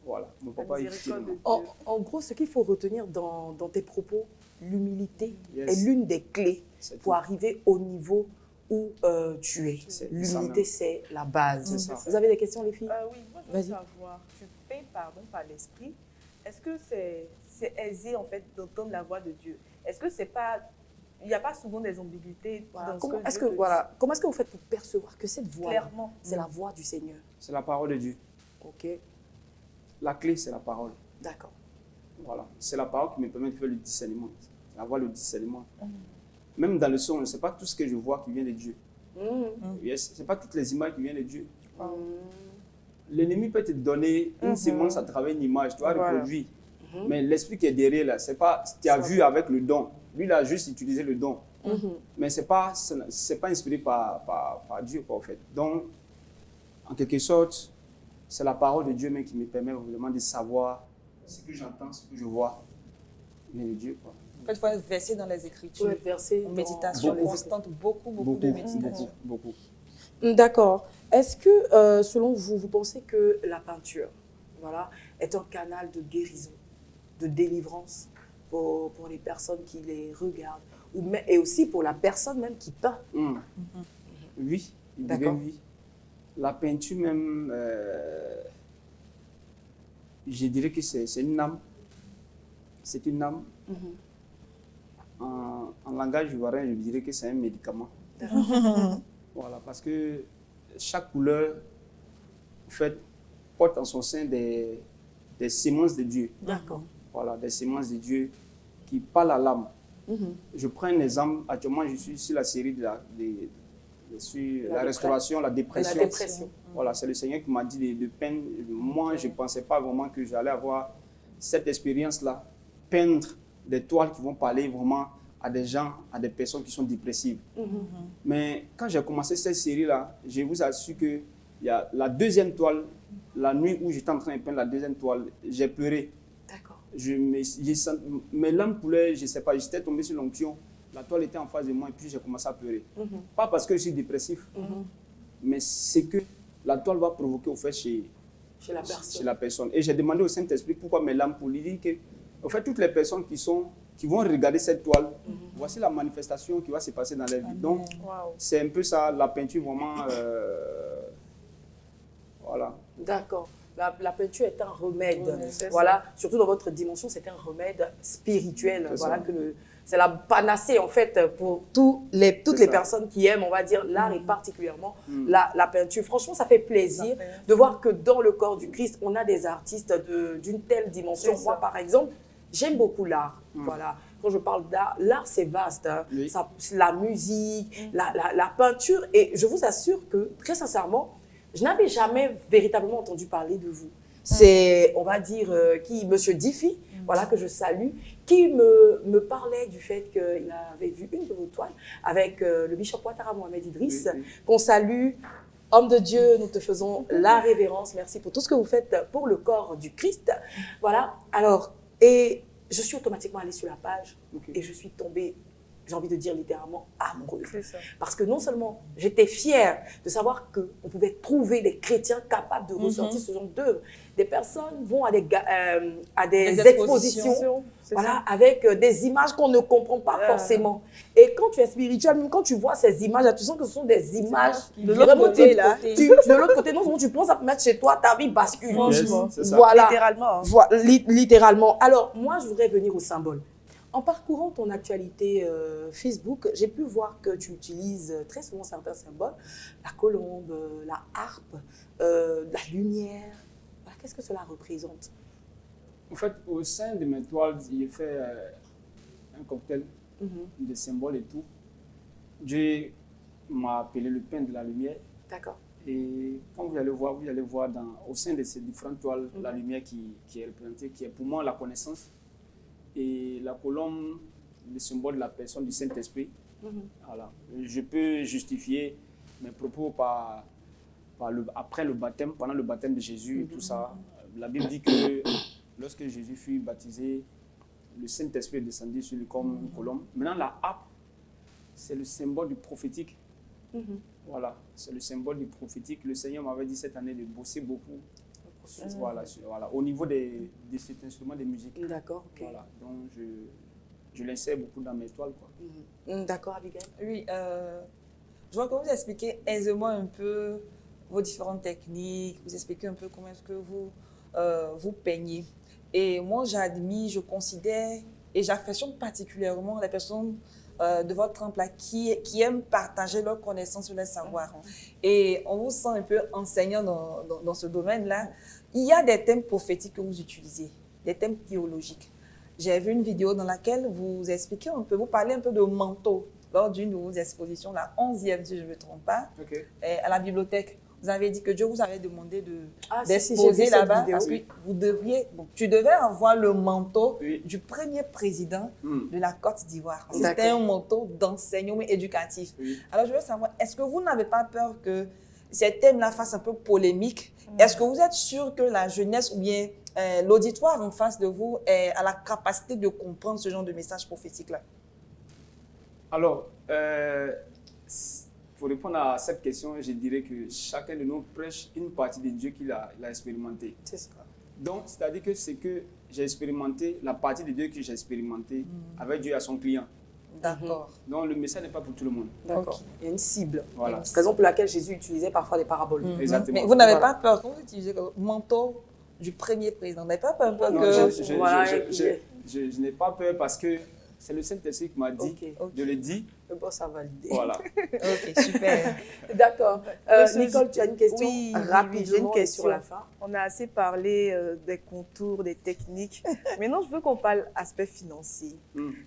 Voilà, mon papa a eu pitié de moi. En gros, ce qu'il faut retenir dans tes propos, l'humilité Yes. est l'une des clés C'est pour tout. arriver au niveau où tu es. C'est ça L'humilité, même. c'est la base. C'est ça. Vous avez des questions, les filles? Oui, moi je veux Vas-y. savoir, tu fais pardon par l'esprit. Est-ce que c'est aisé en fait d'entendre la voix de Dieu? Est-ce que c'est pas il n'y a pas souvent des ambiguïtés. Voilà. Dans Comment ce est-ce que que, Dieu voilà, comment est-ce que vous faites pour percevoir que cette voix, clairement, c'est la voix du Seigneur? C'est la parole de Dieu. Ok, La clé, c'est la parole. d'accord. Voilà. C'est la parole qui me permet de faire le discernement. Avoir le discernement. Même dans le son, ce n'est pas tout ce que je vois qui vient de Dieu. Ce n'est pas toutes les images qui viennent de Dieu. L'ennemi peut te donner une sémence à travers une image, tu vas reproduire. Mais l'esprit qui est derrière, là, c'est pas tu as vu avec le don. Lui, il a juste utilisé le don. Mais ce n'est pas inspiré par Dieu, quoi, en fait. Donc, en quelque sorte, c'est la parole de Dieu même qui me permet vraiment de savoir ce que j'entends, ce que je vois, vient de Dieu, quoi. En fait, il faut être versé dans les Écritures. Ouais, versé En dans- méditation Beaucoup. constante, beaucoup de méditation. Beaucoup. D'accord. Est-ce que, selon vous, vous pensez que la peinture, voilà, est un canal de guérison, de délivrance pour les personnes qui les regardent, et aussi pour la personne même qui peint? Oui, il dirait D'accord. oui. La peinture même, je dirais que c'est une âme. C'est une âme. En langage ivoirien, je dirais que c'est un médicament. Voilà, parce que chaque couleur, en fait, porte en son sein des sémences de Dieu. D'accord. Voilà, des sémences de Dieu qui parlent à l'âme. Je prends un exemple. Actuellement, je suis sur la série sur la restauration, la dépression. La dépression. Voilà, c'est le Seigneur qui m'a dit de peindre. Moi, je ne pensais pas vraiment que j'allais avoir cette expérience-là. Peindre des toiles qui vont parler vraiment à des gens, à des personnes qui sont dépressives. Mais quand j'ai commencé cette série-là, je vous assure que il y a la deuxième toile, la nuit où j'étais en train de peindre la deuxième toile, j'ai pleuré. D'accord. Mes larmes coulaient, je ne sais pas, j'étais tombé sur l'onction. La toile était en face de moi et puis j'ai commencé à pleurer. Pas parce que je suis dépressif, mais c'est que la toile va provoquer au fait chez la personne. Et j'ai demandé au Saint-Esprit pourquoi mes larmes coulent. Il dit que, en fait, toutes les personnes qui vont regarder cette toile, voici la manifestation qui va se passer dans leur vie. Donc, c'est un peu ça, la peinture vraiment. Voilà. D'accord. La peinture est un remède. Voilà. Surtout dans votre dimension, c'est un remède spirituel. Voilà, c'est la panacée, en fait, pour toutes les personnes qui aiment, on va dire, l'art et particulièrement la peinture. Franchement, ça fait plaisir de voir que dans le corps du Christ, on a des artistes d'une telle dimension. Moi, par exemple, j'aime beaucoup l'art. Voilà. Quand je parle d'art, l'art, c'est vaste. Hein. Oui. La musique, la peinture. Et je vous assure que, très sincèrement, je n'avais jamais véritablement entendu parler de vous. C'est, on va dire, Monsieur Diffie, voilà, que je salue, qui me parlait du fait qu'il avait vu une de vos toiles avec le bishop Ouattara Mohamed Idriss, qu'on salue. Homme de Dieu, nous te faisons la révérence. Merci pour tout ce que vous faites pour le corps du Christ. Voilà. Alors, et je suis automatiquement allée sur la page et je suis tombée, j'ai envie de dire littéralement, amoureuse. Parce que non seulement j'étais fière de savoir qu'on pouvait trouver des chrétiens capables de ressortir ce genre d'œuvres. Des personnes vont à des expositions voilà, avec des images qu'on ne comprend pas forcément. Et quand tu es spirituel, même quand tu vois ces images, tu sens que ce sont des images de l'autre côté, là. De l'autre côté, non seulement tu penses à te mettre chez toi, ta vie bascule. Franchement, voilà. Littéralement. Littéralement. Alors, moi, je voudrais venir au symbole. En parcourant ton actualité Facebook, j'ai pu voir que tu utilises très souvent certains symboles. La colombe, la harpe, la lumière. Voilà, qu'est-ce que cela représente? En fait, au sein de mes toiles, j'ai fait un cocktail de symboles et tout. Dieu m'a appelé le pain de la lumière. D'accord. Et quand vous allez voir au sein de ces différentes toiles, la lumière qui est représentée, qui est pour moi la connaissance. Et la colombe, le symbole de la personne du Saint-Esprit. Voilà. Je peux justifier mes propos après le baptême, pendant le baptême de Jésus et tout ça. La Bible dit que lorsque Jésus fut baptisé, le Saint-Esprit est descendu sur lui comme une colombe. Maintenant, la harpe, c'est le symbole du prophétique. Voilà, c'est le symbole du prophétique. Le Seigneur m'avait dit cette année de bosser beaucoup. Voilà, au niveau de cet instrument de musique. D'accord, ok. Voilà, donc je l'insère beaucoup dans mes toiles, quoi. D'accord, Abigail. Oui, je vois que vous expliquez aisément un peu vos différentes techniques, vous expliquez un peu comment est-ce que vous peignez. Et moi, j'admire, je considère et j'affectionne particulièrement les personnes de votre trempe là qui aiment partager leurs connaissances et leurs savoirs. Et on vous sent un peu enseignant dans ce domaine-là. Il y a des thèmes prophétiques que vous utilisez, des thèmes théologiques. J'ai vu une vidéo dans laquelle vous expliquez un peu, vous parlez un peu de manteau lors d'une de vos expositions, la 11e, si je ne me trompe pas, à la bibliothèque. Vous avez dit que Dieu vous avait demandé d'exposer là-bas parce que tu devais avoir le manteau du premier président de la Côte d'Ivoire. C'était un manteau d'enseignement éducatif. Alors, je veux savoir, est-ce que vous n'avez pas peur que ces thèmes-là fassent un peu polémique? Est-ce que vous êtes sûr que la jeunesse ou bien l'auditoire en face de vous a la capacité de comprendre ce genre de message prophétique-là? Alors, pour répondre à cette question, je dirais que chacun de nous prêche une partie de Dieu qu'il a expérimenté. C'est ça. Donc, c'est-à-dire que c'est que j'ai expérimenté, la partie de Dieu que j'ai expérimenté avec Dieu à son client. D'accord. Donc, le message n'est pas pour tout le monde. D'accord. Il y a une cible. Voilà. Raison pour laquelle Jésus utilisait parfois des paraboles. Exactement. Mais vous n'avez pas peur, quand vous utilisez le manteau du premier président, vous n'avez pas peur non, que... Je n'ai pas peur parce que c'est le Saint-Esprit qui m'a dit, je le dis. Le boss a validé. Voilà. Ok, super. D'accord. Nicole, tu as une question rapidement j'ai une question sur la fin. On a assez parlé des contours, des techniques. Maintenant, je veux qu'on parle aspect financier.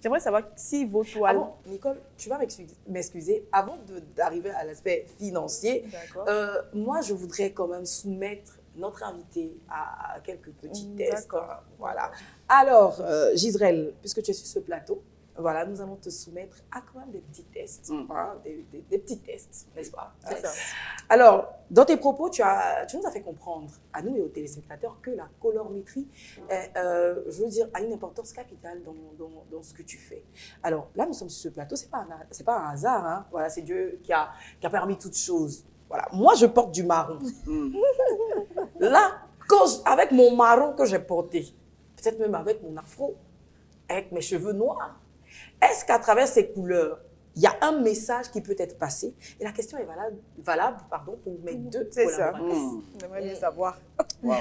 J'aimerais savoir si vos toiles... Nicole, tu vas m'excuser. Avant d'arriver à l'aspect financier, moi, je voudrais quand même soumettre notre invité à quelques petits tests. Voilà. Alors, Gisèle, puisque tu es sur ce plateau, voilà, nous allons te soumettre à quand même des petits tests, des petits tests, n'est-ce pas? C'est ça. Alors, dans tes propos, tu nous as fait comprendre, à nous et aux téléspectateurs, que la colorimétrie, je veux dire, a une importance capitale dans ce que tu fais. Alors, là, nous sommes sur ce plateau, c'est pas un hasard, hein. Voilà, c'est Dieu qui a permis toutes choses. Voilà, moi, je porte du marron. Là, avec mon marron que j'ai porté, peut-être même avec mon afro, avec mes cheveux noirs, est-ce qu'à travers ces couleurs, il y a un message qui peut être passé? Et la question est valable pour mes deux collaborateurs. J'aimerais bien savoir. Waouh.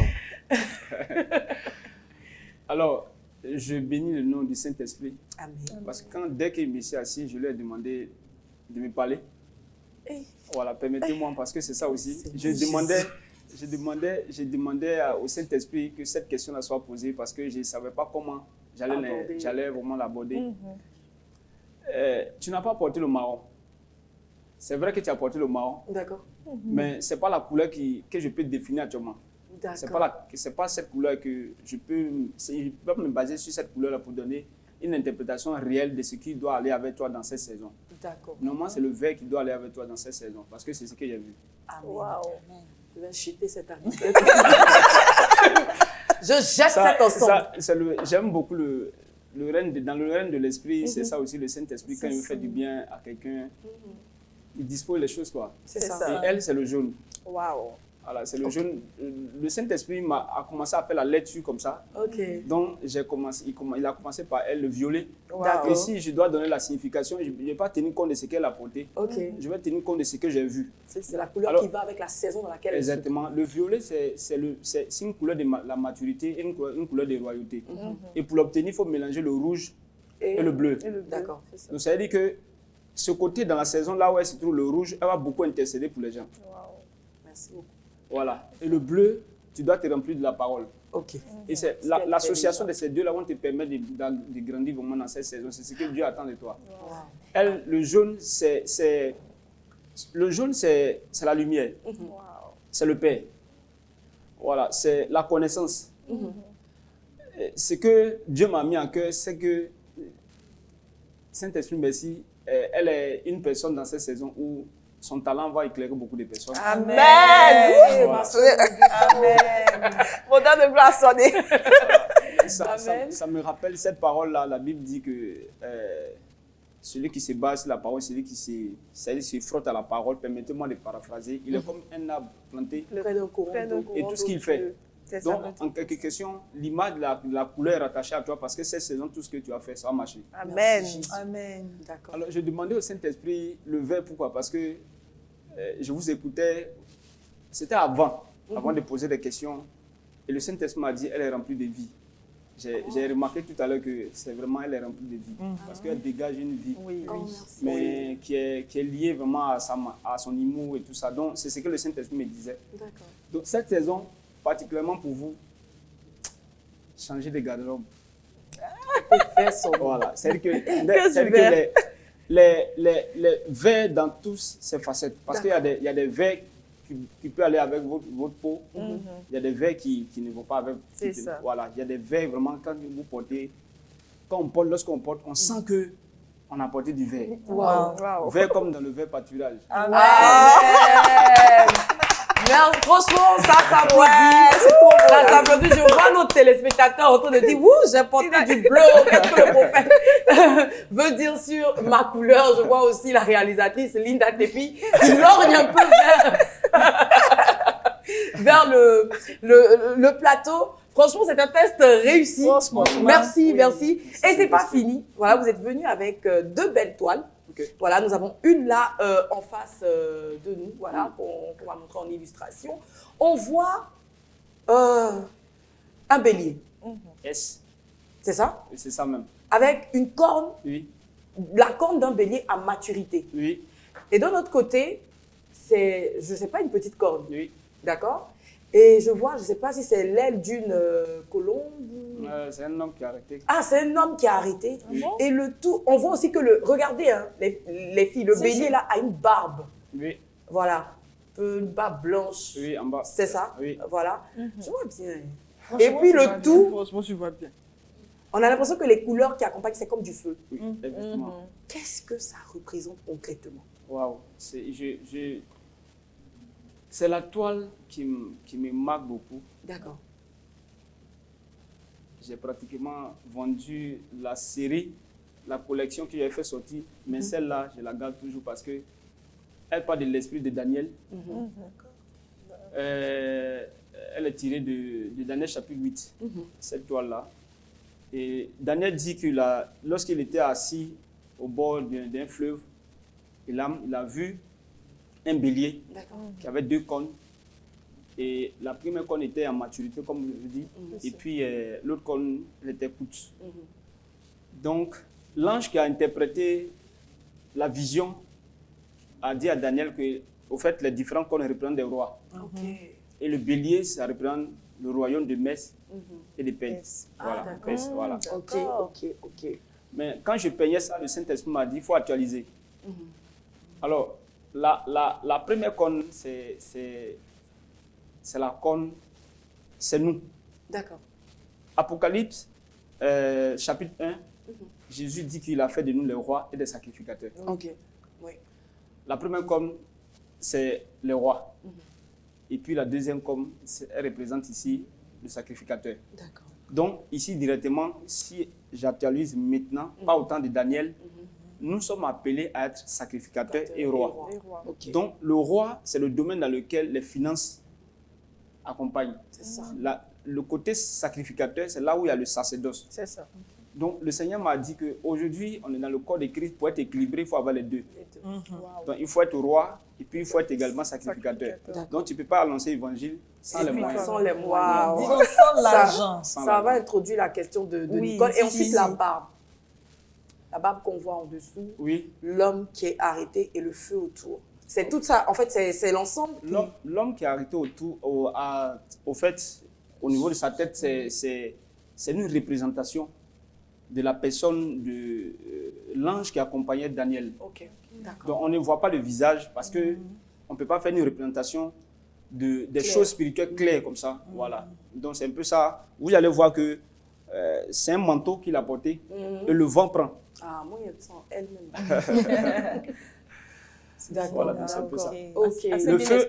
Alors, je bénis le nom du Saint-Esprit. Amen. Parce que dès qu'il me s'est assis, je lui ai demandé de me parler. Voilà, permettez-moi, parce que c'est ça aussi. Je demandais au Saint-Esprit que cette question-là soit posée parce que je ne savais pas comment j'allais vraiment l'aborder. Tu n'as pas porté le marron. C'est vrai que tu as porté le marron. D'accord. Mais ce n'est pas la couleur que je peux définir actuellement. Ce n'est pas cette couleur que je peux me baser sur cette couleur-là pour donner une interprétation réelle de ce qui doit aller avec toi dans cette saison. D'accord. Normalement, c'est le vert qui doit aller avec toi dans cette saison parce que c'est ce que j'ai vu. Amen. Wow. Je vais chuter cet ami. Je jette cet ensemble. J'aime beaucoup dans le règne de l'esprit, c'est ça aussi le Saint-Esprit. Quand il fait du bien à quelqu'un, il dispose les choses, quoi. C'est ça. Et elle, c'est le jaune. Waouh. Voilà, c'est le jaune. Le Saint-Esprit a commencé à faire la lecture comme ça. Donc, il a commencé par elle, le violet. Wow. Et si je dois donner la signification, je ne vais pas tenir compte de ce qu'elle a porté. Je vais tenir compte de ce que j'ai vu. C'est la couleur qui va avec la saison dans laquelle exactement. Le violet, c'est une couleur de la maturité et une couleur de royauté. Et pour l'obtenir, il faut mélanger le rouge et le bleu. D'accord. Donc, ça veut dire que ce côté, dans la saison là où elle se trouve, le rouge, elle va beaucoup intercéder pour les gens. Wow. Merci beaucoup. Voilà. Et le bleu, tu dois te remplir de la parole. Et c'est l'association de ces deux-là vont te permettre de grandir vraiment dans cette saison. C'est ce que Dieu attend de toi. Wow. Elle, le jaune, c'est la lumière. C'est le Père. Voilà. C'est la connaissance. Ce que Dieu m'a mis en cœur, c'est que Saint-Esprit, merci, elle est une personne dans cette saison où son talent va éclairer beaucoup de personnes. Amen. Voilà. Amen. Mon temps de gloire sonné. Ça me rappelle cette parole-là. La Bible dit que celui qui se base sur la parole, celui qui se frotte à la parole, permettez-moi de paraphraser, il est comme un arbre planté et tout ce qu'il fait. Donc, en quelques questions, l'image de la couleur est rattachée à toi parce que cette saison, tout ce que tu as fait, ça va marcher. Amen. Amen. D'accord. Alors, je demandais au Saint-Esprit le vert, pourquoi? Parce que je vous écoutais, c'était avant de poser des questions. Et le Saint-Esprit m'a dit, elle est remplie de vie. J'ai remarqué tout à l'heure que c'est vraiment, elle est remplie de vie. Parce qu'elle dégage une vie, mais qui est liée vraiment à son humour et tout ça. Donc, c'est ce que le Saint-Esprit me disait. Donc, cette saison, particulièrement pour vous, changez de garde-robe. Voilà, c'est que les verts dans tous ces facettes. Parce qu'il y a des verts qui peuvent aller avec votre peau. Il y a des verts qui ne vont pas avec. C'est ça. Voilà, il y a des verts vraiment quand vous portez, lorsqu'on porte, on sent que on a porté du vert. Wow. Vert comme dans le vert pâturage. Merci, franchement, ça s'applaudit. Ça s'applaudit. Je vois nos téléspectateurs en train de dire, ouh, j'ai porté du bleu. Qu'est-ce que le prophète veut dire sur ma couleur? Je vois aussi la réalisatrice Linda Tepi qui lorgne un peu vers le plateau. Franchement, c'est un test réussi. Merci. Et c'est pas fini. Voilà, vous êtes venus avec 2 belles toiles. Voilà, nous avons une là en face de nous, voilà, qu'on va montrer en illustration. On voit un bélier. Yes. C'est ça? C'est ça même. Avec une corne, Oui. la corne d'un bélier à maturité. Oui. Et de l'autre côté, c'est, je ne sais pas, une petite corne. Oui. D'accord? Et je vois, je ne sais pas si c'est l'aile d'une colombe ou... C'est un homme qui a arrêté. Ah, c'est un homme qui a arrêté. Oui. Et le tout, on voit aussi que regardez, hein, les filles, le bélier là a une barbe. Oui. Voilà. Une barbe blanche. Oui, en bas. C'est ça? Oui. Voilà. Je vois bien. Et puis le tout, Franchement, je vois bien. on a l'impression que les couleurs qui accompagnent, c'est comme du feu. Oui, effectivement. Qu'est-ce que ça représente concrètement? Waouh. C'est la toile qui me marque beaucoup. D'accord. J'ai pratiquement vendu la série, la collection que j'ai fait sortir, mais celle-là, je la garde toujours parce que elle parle de l'esprit de Daniel. Elle est tirée de Daniel chapitre 8, cette toile-là. Et Daniel dit que lorsqu'il était assis au bord d'un fleuve, il a vu un bélier qui avait 2 cornes. Et la première corne était en maturité, comme je vous dis, et puis l'autre corne, elle était courte. Donc, l'ange qui a interprété la vision a dit à Daniel que, au fait, les différents cornes représentent des rois. Et le bélier, ça représente le royaume de Metz et de Perse. Voilà. Perse, voilà. Ok. Mais quand je peignais ça, le Saint-Esprit m'a dit, il faut actualiser. Alors, la première corne, c'est la corne, c'est nous. D'accord. Apocalypse, chapitre 1, Jésus dit qu'il a fait de nous les rois et des sacrificateurs. Ok. Oui. La première corne, c'est les rois. Et puis la deuxième corne, elle représente ici le sacrificateur. D'accord. Donc, ici, directement, si j'actualise maintenant, pas autant de Daniel, nous sommes appelés à être sacrificateurs et rois. Okay. Donc, le roi, c'est le domaine dans lequel les finances accompagnent. C'est ça. Le côté sacrificateur, c'est là où il y a le sacerdoce. C'est ça. Donc, le Seigneur m'a dit qu'aujourd'hui, on est dans le corps de Christ. Pour être équilibré, il faut avoir les deux. Donc, il faut être roi et puis il faut être également sacrificateur. Donc, tu ne peux pas annoncer l'évangile sans les moyens. Sans les moyens. Disons sans l'argent. Ça va introduire la question de Nicole. Et ensuite, la barbe. La barbe qu'on voit en dessous. Oui. L'homme qui est arrêté et le feu autour. C'est tout ça. En fait, c'est l'ensemble. L'homme qui est arrêté autour, au fait, au niveau de sa tête, c'est une représentation de la personne de l'ange qui accompagnait Daniel. Ok, d'accord. Donc on ne voit pas le visage parce que on ne peut pas faire une représentation des choses spirituelles claires comme ça. Voilà. Donc c'est un peu ça. Vous allez voir que c'est un manteau qu'il a porté et le vent prend. Ah, moi, il sent elle-même. D'accord. Voilà, c'est un peu ça. Ok.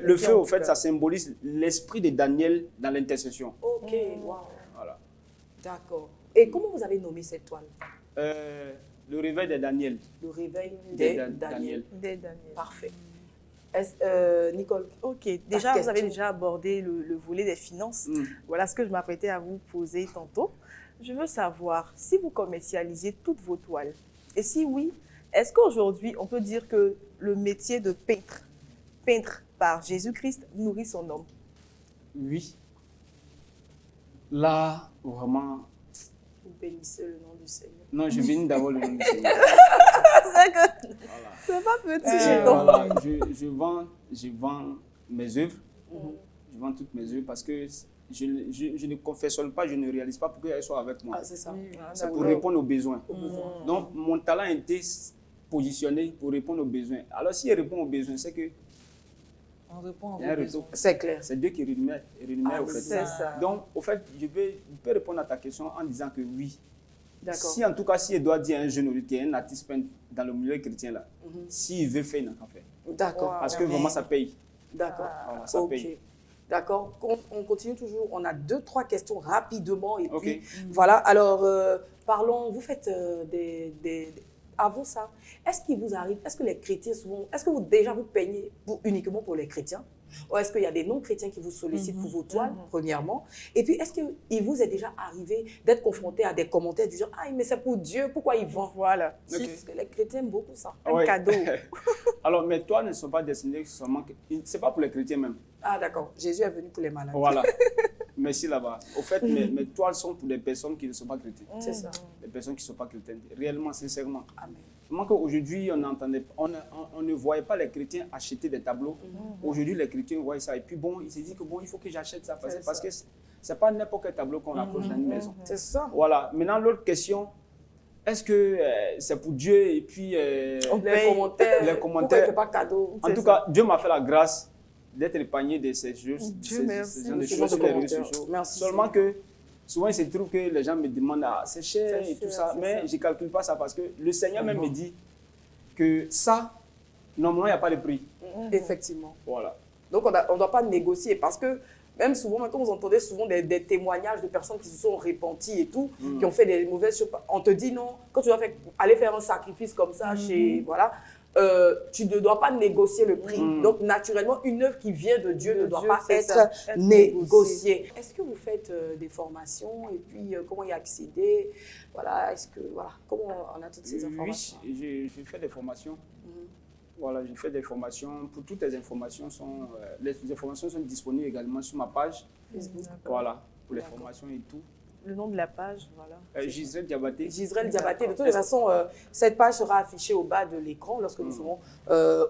Le feu, au fait, ça symbolise l'esprit de Daniel dans l'intercession. Ok, wow. Voilà. D'accord. Et comment vous avez nommé cette toile? Le réveil de Daniel. Le réveil de Daniel. Dès Daniel. Parfait. Nicole? Ok, déjà, vous avez déjà abordé le volet des finances. Voilà ce que je m'apprêtais à vous poser tantôt. Je veux savoir si vous commercialisez toutes vos toiles. Et si oui, est-ce qu'aujourd'hui, on peut dire que le métier de peintre par Jésus-Christ, nourrit son homme? Oui. Là, vraiment, vous bénissez le nom du Seigneur. Non, je bénis d'abord le nom du Seigneur. C'est que Voilà. c'est pas petit chez toi. Voilà, je vends mes œuvres. Je vends toutes mes œuvres parce que je ne confessionne pas, je ne réalise pas pour qu'elles soient avec moi. Ah, c'est ça. C'est pour répondre aux besoins. Donc, mon talent a été positionné pour répondre aux besoins. Alors, si elle répond aux besoins, c'est que On répond il y a un retour. C'est clair. C'est Dieu qui rémunère au fait. C'est ça. Donc, au fait, je peux répondre à ta question en disant que oui. D'accord. Si en tout cas, si elle doit dire à un jeune qui est un artiste peintre dans le milieu chrétien là, s'il veut faire, il n'a qu'à faire. D'accord. Parce que vraiment, ça paye. D'accord. Voilà, ça paye. D'accord. On continue toujours. On a 2-3 questions rapidement. Et Ok. puis, voilà. Alors, parlons. Vous faites avant ça, est-ce qu'il vous arrive, est-ce que les chrétiens souvent, est-ce que vous peignez uniquement pour les chrétiens? Ou est-ce qu'il y a des non-chrétiens qui vous sollicitent pour vos toiles, premièrement? Et puis, est-ce qu'il vous est déjà arrivé d'être confronté à des commentaires du genre « Ah, mais c'est pour Dieu, pourquoi il vend ?» Voilà. Parce que les chrétiens aiment beaucoup ça. Un cadeau. Alors, mes toiles ne sont pas destinées seulement... C'est pas pour les chrétiens même. Ah, d'accord. Jésus est venu pour les malades. Voilà. Merci là-bas. Au fait, mes toiles sont pour des personnes qui ne sont pas chrétiennes. C'est ça. Les personnes qui ne sont pas chrétiennes. Réellement, sincèrement. Amen. Seulement qu'aujourd'hui, on ne voyait pas les chrétiens acheter des tableaux. Aujourd'hui, les chrétiens voient ça. Et puis bon, ils se disent que bon, il faut que j'achète ça. Parce que ce n'est pas n'importe quel tableau qu'on accroche dans une maison. C'est ça. Voilà. Maintenant, l'autre question, est-ce que c'est pour Dieu et puis les commentaires. Pourquoi il ne fait pas cadeau? En tout cas, Dieu m'a fait la grâce d'être épargné de ces choses, Dieu merci. ces gens de choses sur les réseaux sociaux. Merci. Seulement que souvent, il se trouve que les gens me demandent « Ah, c'est cher et tout ça ». Mais je ne calcule pas ça parce que le Seigneur même me dit que ça, normalement, il n'y a pas de prix. Effectivement. Voilà. Donc, on ne doit pas négocier parce que même souvent, quand vous entendez souvent des témoignages de personnes qui se sont repenties et tout, qui ont fait des mauvaises choses, on te dit non, quand tu dois aller faire un sacrifice comme ça voilà, tu ne dois pas négocier le prix. Donc, naturellement, une œuvre qui vient de Dieu ne doit pas être négociée. Est-ce que vous faites des formations et puis comment y accéder? Voilà, comment on a toutes ces informations? Oui, je fais des formations. Voilà, je fais des formations. Pour toutes les informations, les informations sont disponibles également sur ma page Facebook. Voilà, pour les formations et tout. Le nom de la page, voilà. Gisrel Diabaté. Gisrel Diabaté. De toute façon, cette page sera affichée au bas de l'écran lorsque nous serons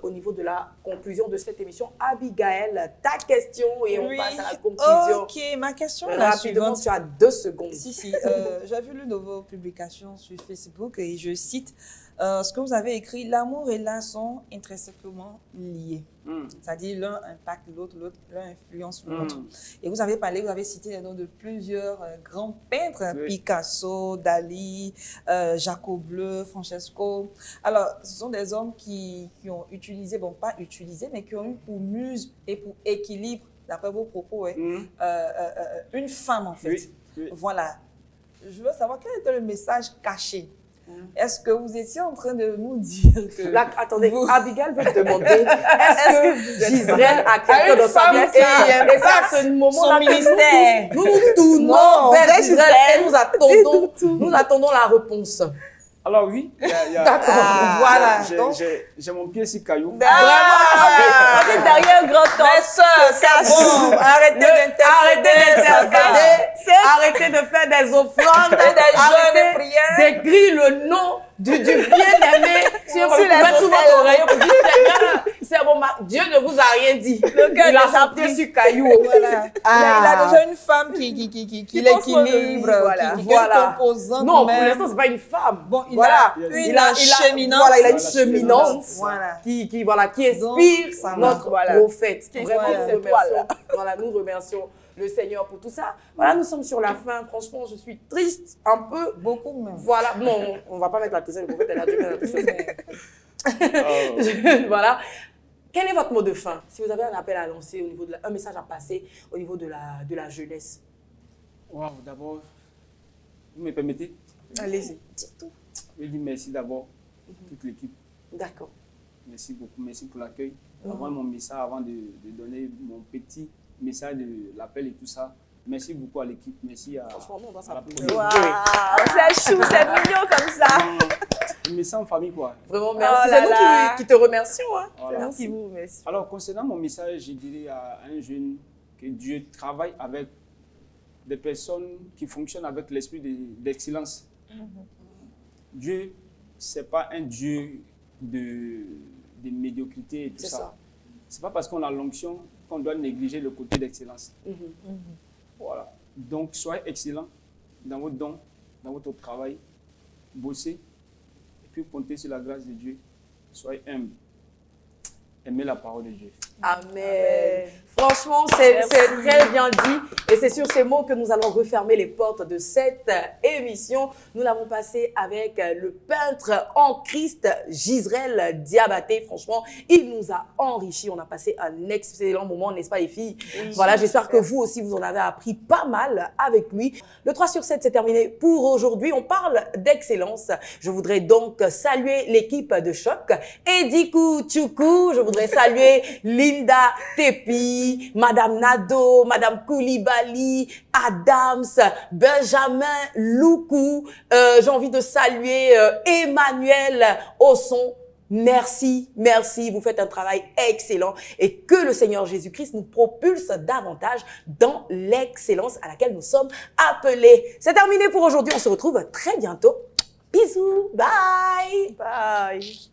au niveau de la conclusion de cette émission. Abigail, ta question et on passe à la conclusion. Ok, ma question est la rapidement, suivante. tu as 2 secondes. Si. J'ai vu l'une de vos publications sur Facebook et je cite ce que vous avez écrit, l'amour et l'art sont intrinsèquement liés. C'est-à-dire l'un impacte l'autre, l'un influence l'autre. Et vous avez cité les noms de plusieurs grands peintres, Picasso, Dali, Jacob Bleu, Francesco. Alors, ce sont des hommes qui ont utilisé, bon pas utilisé, mais qui ont eu pour muse et pour équilibre, d'après vos propos, une femme en fait. Oui. Voilà. Je veux savoir quel était le message caché. Est-ce que vous étiez en train de nous dire que... Là, attendez, Abigail veut te demander, est-ce que Gisrel a quelqu'un dans sa vie et ça, à ce moment-là, nous tournons vers Gisrel et nous attendons la réponse. Alors oui, D'accord, voilà. J'ai mon pied sur caillou. On est derrière un grand homme. Mais ça, bon, arrêtez d'intercéder. Arrêtez de faire des offrandes, des jeûnes de prière, d'écrire le nom du bien-aimé sur votre oreille pour dire Seigneur, c'est bon, Dieu ne vous a rien dit. Il a sorti sur caillou. Voilà. Il a déjà une femme qui l'équilibre, qui est composante. Non, pour l'instant, c'est pas une femme. Bon, il a une cheminante. Voilà, il a une cheminante qui inspire donc, notre prophète. Vraiment, nous remercions le Seigneur pour tout ça. Voilà, nous sommes sur la fin. Franchement, je suis triste un peu. Beaucoup même. Voilà, non, on va pas mettre la tristesse. Le prophète, elle a dit la tristesse. Voilà. Quel est votre mot de fin? Si vous avez un appel à lancer, un message à passer au niveau de la jeunesse. Wow, d'abord, vous me permettez? Allez-y. Dites tout. Je dis merci d'abord toute l'équipe. D'accord. Merci beaucoup, merci pour l'accueil. Avant mon message, avant de donner mon petit message de l'appel et tout ça, merci beaucoup à l'équipe, merci à... Franchement, on doit à la s'applaudir. C'est chou, c'est mignon comme ça. Je me sens en famille, quoi. Vraiment, merci. Oh C'est là nous qui te remercions. Hein. Voilà. C'est nous qui vous remercions. Alors, concernant mon message, je dirais à un jeune que Dieu travaille avec des personnes qui fonctionnent avec l'esprit d'excellence. Dieu, ce n'est pas un Dieu de médiocrité et tout ça. Ce n'est pas parce qu'on a l'onction qu'on doit négliger le côté d'excellence. Voilà. Donc, soyez excellent dans votre don, dans votre travail, bossez, et puis comptez sur la grâce de Dieu. Soyez humble. Aimez la parole de Dieu. Amen. Franchement, c'est très bien dit. Et c'est sur ces mots que nous allons refermer les portes de cette émission. Nous l'avons passé avec le peintre en Christ, Gisrel Diabaté. Franchement, il nous a enrichis. On a passé un excellent moment, n'est-ce pas les filles? Oui, voilà, j'espère que vous aussi, vous en avez appris pas mal avec lui. Le 3 sur 7, c'est terminé pour aujourd'hui. On parle d'excellence. Je voudrais donc saluer l'équipe de Choc. Edikou Tchoukou, je voudrais saluer Linda Tepi, Madame Nado, Madame Koulibaly, Adams, Benjamin Loukou. J'ai envie de saluer Emmanuel Osson. Merci, merci, vous faites un travail excellent et que le Seigneur Jésus-Christ nous propulse davantage dans l'excellence à laquelle nous sommes appelés. C'est terminé pour aujourd'hui, on se retrouve très bientôt. Bisous, bye. Bye.